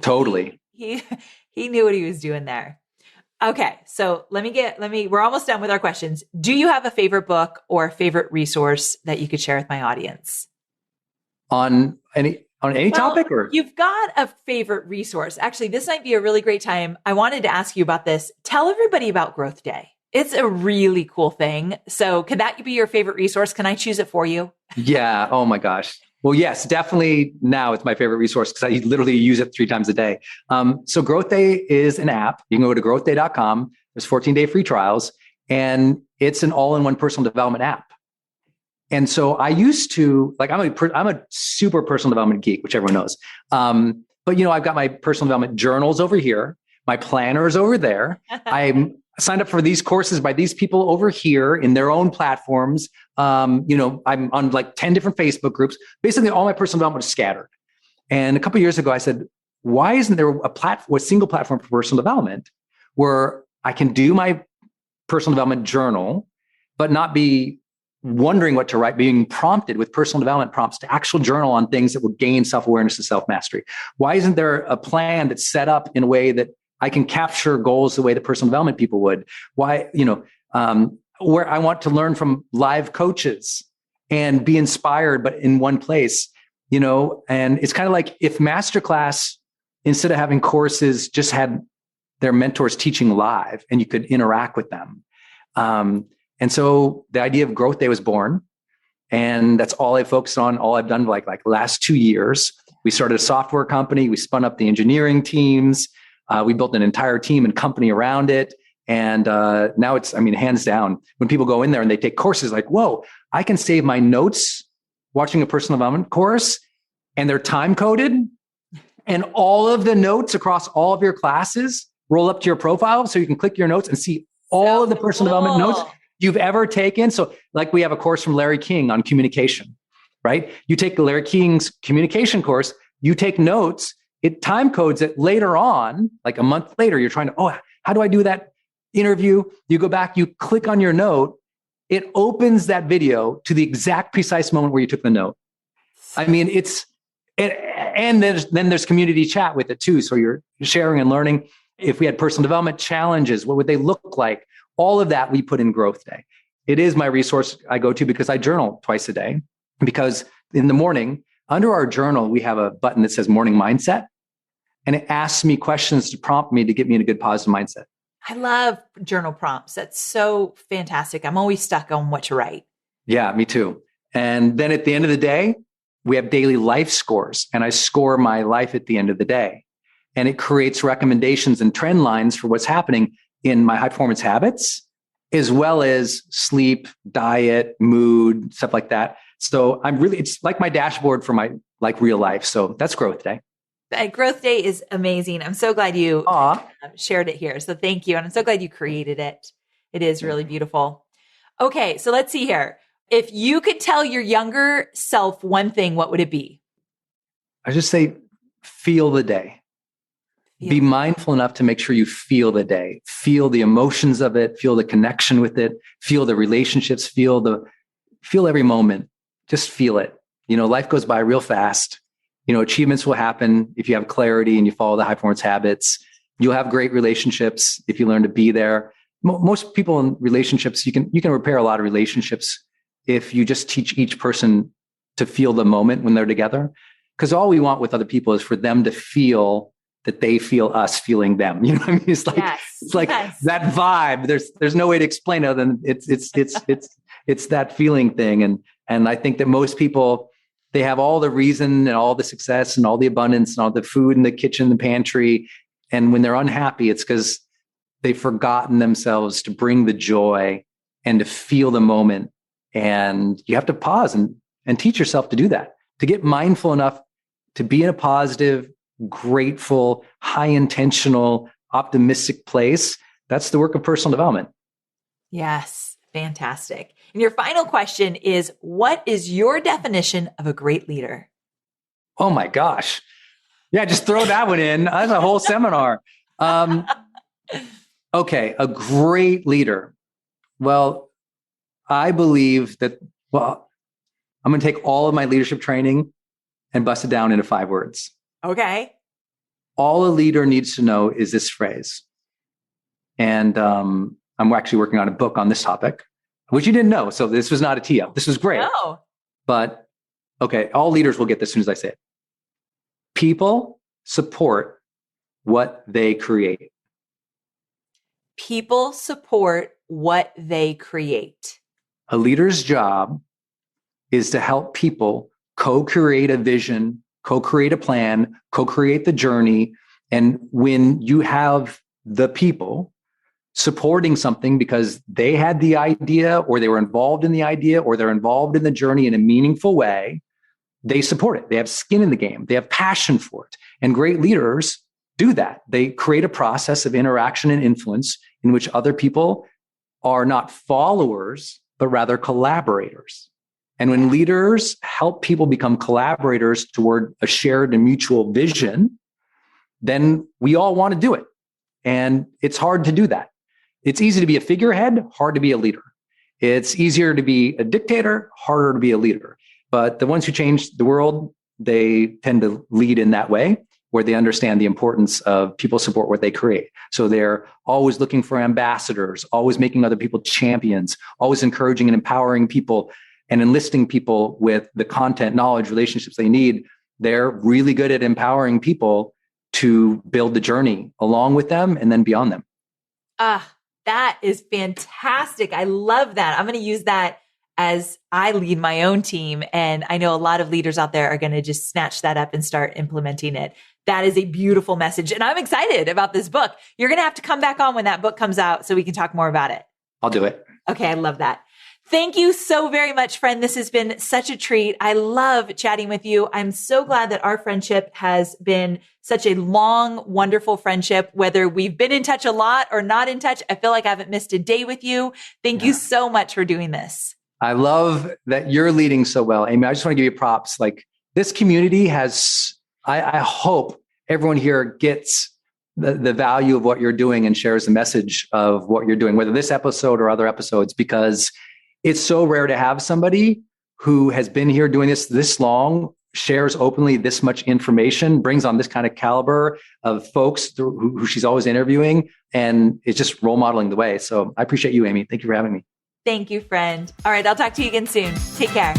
Speaker 2: Totally.
Speaker 1: He knew what he was doing there. Okay. So we're almost done with our questions. Do you have a favorite book or a favorite resource that you could share with my audience?
Speaker 2: On any topic, or
Speaker 1: you've got a favorite resource? Actually, this might be a really great time. I wanted to ask you about this. Tell everybody about Growth Day. It's a really cool thing. So could that be your favorite resource? Can I choose it for you?
Speaker 2: Yeah. Oh my gosh. Well, yes, definitely. Now it's my favorite resource because I literally use it 3 times a day. So Growth Day is an app. You can go to growthday.com. There's 14-day free trials, and it's an all-in-one personal development app. And so I used to, I'm a super personal development geek, which everyone knows. But I've got my personal development journals over here, my planners over there. I'm signed up for these courses by these people over here in their own platforms. I'm on like 10 different Facebook groups. Basically, all my personal development is scattered. And a couple of years ago, I said, why isn't there a single platform for personal development where I can do my personal development journal, but not be wondering what to write, being prompted with personal development prompts to actual journal on things that will gain self-awareness and self-mastery? Why isn't there a plan that's set up in a way that I can capture goals the way that personal development people would? Why, where I want to learn from live coaches and be inspired, but in one place, and it's kind of like if Masterclass, instead of having courses, just had their mentors teaching live and you could interact with them. And so the idea of Growth Day was born, and that's all I focused on, all I've done like the last 2 years. We started a software company. We spun up the engineering teams. We built an entire team and company around it. And now it's, hands down, when people go in there and they take courses, like, whoa, I can save my notes watching a personal development course, and they're time coded. And all of the notes across all of your classes roll up to your profile. So you can click your notes and see all of the personal development notes you've ever taken. So like we have a course from Larry King on communication, right? You take Larry King's communication course, you take notes, it time codes it later on, like a month later, you're trying to, how do I do that interview? You go back, you click on your note, it opens that video to the exact precise moment where you took the note. And then there's community chat with it too. So you're sharing and learning. If we had personal development challenges, what would they look like? All of that we put in Growth Day. It is my resource I go to because I journal twice a day. Because in the morning, under our journal, we have a button that says morning mindset. And it asks me questions to prompt me to get me in a good positive mindset.
Speaker 1: I love journal prompts. That's so fantastic. I'm always stuck on what to write.
Speaker 2: Yeah, me too. And then at the end of the day, we have daily life scores, and I score my life at the end of the day. And it creates recommendations and trend lines for what's happening in my high performance habits, as well as sleep, diet, mood, stuff like that. So it's like my dashboard for my real life. So that's Growth Day.
Speaker 1: Growth Day is amazing. I'm so glad you shared it here. So thank you. And I'm so glad you created it. It is really beautiful. Okay. So let's see here. If you could tell your younger self one thing, what would it be?
Speaker 2: I just say, feel the day. Be mindful enough to make sure you feel the day, feel the emotions of it, feel the connection with it, feel the relationships, feel every moment. Just feel it. Life goes by real fast. Achievements will happen if you have clarity and you follow the high performance habits. You'll have great relationships if you learn to be there. Most people in relationships, you can repair a lot of relationships if you just teach each person to feel the moment when they're together. Because all we want with other people is for them to feel that they feel us feeling them. You know what I mean? It's like that vibe. There's no way to explain it other than it's that feeling thing. And I think that most people, they have all the reason and all the success and all the abundance and all the food in the kitchen, the pantry. And when they're unhappy, it's because they've forgotten themselves to bring the joy and to feel the moment. And you have to pause and teach yourself to do that, to get mindful enough to be in a positive, grateful, high intentional, optimistic place. That's the work of personal development.
Speaker 1: Yes. Fantastic. And your final question is, what is your definition of a great leader?
Speaker 2: Oh my gosh. Yeah, just throw that one in. That's a whole seminar. Okay, a great leader. Well, I believe that, I'm going to take all of my leadership training and bust it down into 5 words.
Speaker 1: Okay.
Speaker 2: All a leader needs to know is this phrase. And I'm actually working on a book on this topic, which you didn't know. So this was not a tee up. This was great.
Speaker 1: No.
Speaker 2: But okay, all leaders will get this as soon as I say it. People support what they create.
Speaker 1: People support what they create.
Speaker 2: A leader's job is to help people co-create a vision, co-create a plan, co-create the journey. And when you have the people supporting something because they had the idea or they were involved in the idea or they're involved in the journey in a meaningful way, they support it. They have skin in the game. They have passion for it. And great leaders do that. They create a process of interaction and influence in which other people are not followers, but rather collaborators. And when leaders help people become collaborators toward a shared and mutual vision, then we all want to do it. And it's hard to do that. It's easy to be a figurehead, hard to be a leader. It's easier to be a dictator, harder to be a leader. But the ones who change the world, they tend to lead in that way, where they understand the importance of people support what they create. So they're always looking for ambassadors, always making other people champions, always encouraging and empowering people and enlisting people with the content, knowledge, relationships they need. They're really good at empowering people to build the journey along with them and then beyond them.
Speaker 1: That is fantastic. I love that. I'm going to use that as I lead my own team. And I know a lot of leaders out there are going to just snatch that up and start implementing it. That is a beautiful message. And I'm excited about this book. You're going to have to come back on when that book comes out so we can talk more about it.
Speaker 2: I'll do it.
Speaker 1: Okay. I love that. Thank you so very much, friend. This has been such a treat. I love chatting with you. I'm so glad that our friendship has been such a long, wonderful friendship, whether we've been in touch a lot or not in touch. I feel like I haven't missed a day with you. Thank you so much for doing this.
Speaker 2: I love that you're leading so well, Amy. I just want to give you props. Like, this community has, I hope everyone here gets the value of what you're doing and shares the message of what you're doing, whether this episode or other episodes, because it's so rare to have somebody who has been here doing this long, shares openly this much information, brings on this kind of caliber of folks who she's always interviewing, and is just role modeling the way. So I appreciate you, Amy. Thank you for having me.
Speaker 1: Thank you, friend. All right, I'll talk to you again soon. Take care.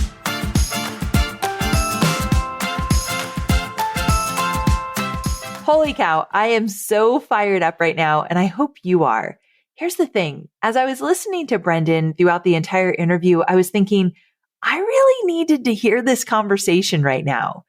Speaker 1: Holy cow, I am so fired up right now, and I hope you are. Here's the thing. As I was listening to Brendan throughout the entire interview, I was thinking, I really needed to hear this conversation right now.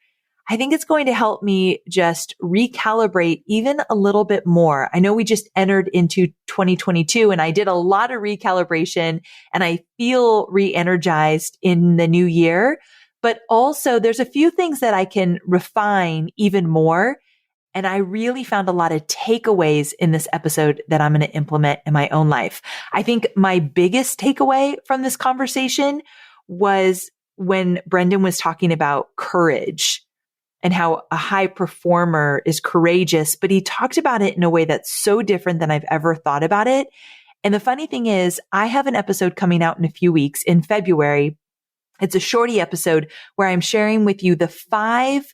Speaker 1: I think it's going to help me just recalibrate even a little bit more. I know we just entered into 2022 and I did a lot of recalibration and I feel re-energized in the new year, but also there's a few things that I can refine even more. And I really found a lot of takeaways in this episode that I'm going to implement in my own life. I think my biggest takeaway from this conversation was when Brendan was talking about courage and how a high performer is courageous, but he talked about it in a way that's so different than I've ever thought about it. And the funny thing is, I have an episode coming out in a few weeks in February. It's a shorty episode where I'm sharing with you the 5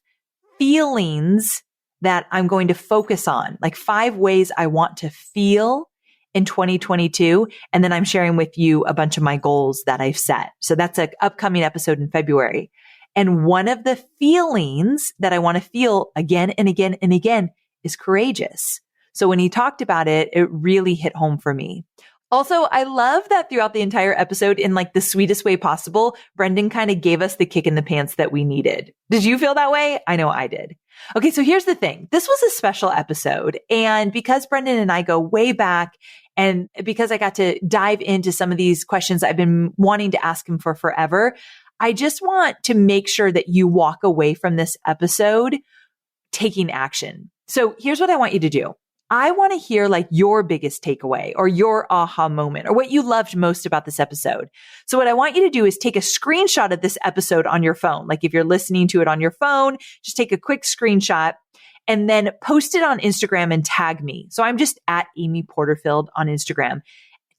Speaker 1: feelings that I'm going to focus on, like 5 ways I want to feel in 2022. And then I'm sharing with you a bunch of my goals that I've set. So that's an upcoming episode in February. And one of the feelings that I want to feel again and again and again is courageous. So when he talked about it, it really hit home for me. Also, I love that throughout the entire episode, in like the sweetest way possible, Brendan kind of gave us the kick in the pants that we needed. Did you feel that way? I know I did. Okay, so here's the thing. This was a special episode. And because Brendan and I go way back, and because I got to dive into some of these questions I've been wanting to ask him for forever, I just want to make sure that you walk away from this episode taking action. So here's what I want you to do. I want to hear like your biggest takeaway or your aha moment or what you loved most about this episode. So what I want you to do is take a screenshot of this episode on your phone. Like if you're listening to it on your phone, just take a quick screenshot and then post it on Instagram and tag me. So I'm just at Amy Porterfield on Instagram.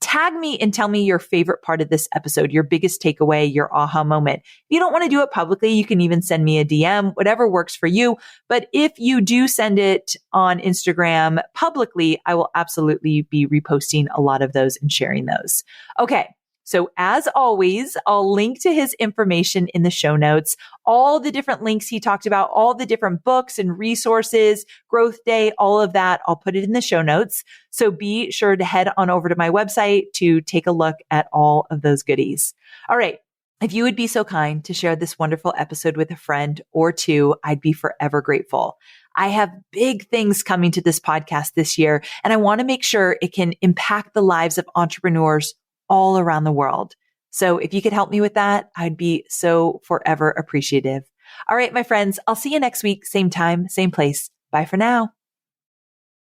Speaker 1: Tag me and tell me your favorite part of this episode, your biggest takeaway, your aha moment. If you don't want to do it publicly, you can even send me a DM, whatever works for you. But if you do send it on Instagram publicly, I will absolutely be reposting a lot of those and sharing those. Okay. So as always, I'll link to his information in the show notes, all the different links he talked about, all the different books and resources, Growth Day, all of that. I'll put it in the show notes. So be sure to head on over to my website to take a look at all of those goodies. All right. If you would be so kind to share this wonderful episode with a friend or two, I'd be forever grateful. I have big things coming to this podcast this year, and I want to make sure it can impact the lives of entrepreneurs all around the world. So if you could help me with that, I'd be so forever appreciative. All right, my friends, I'll see you next week. Same time, same place. Bye for now.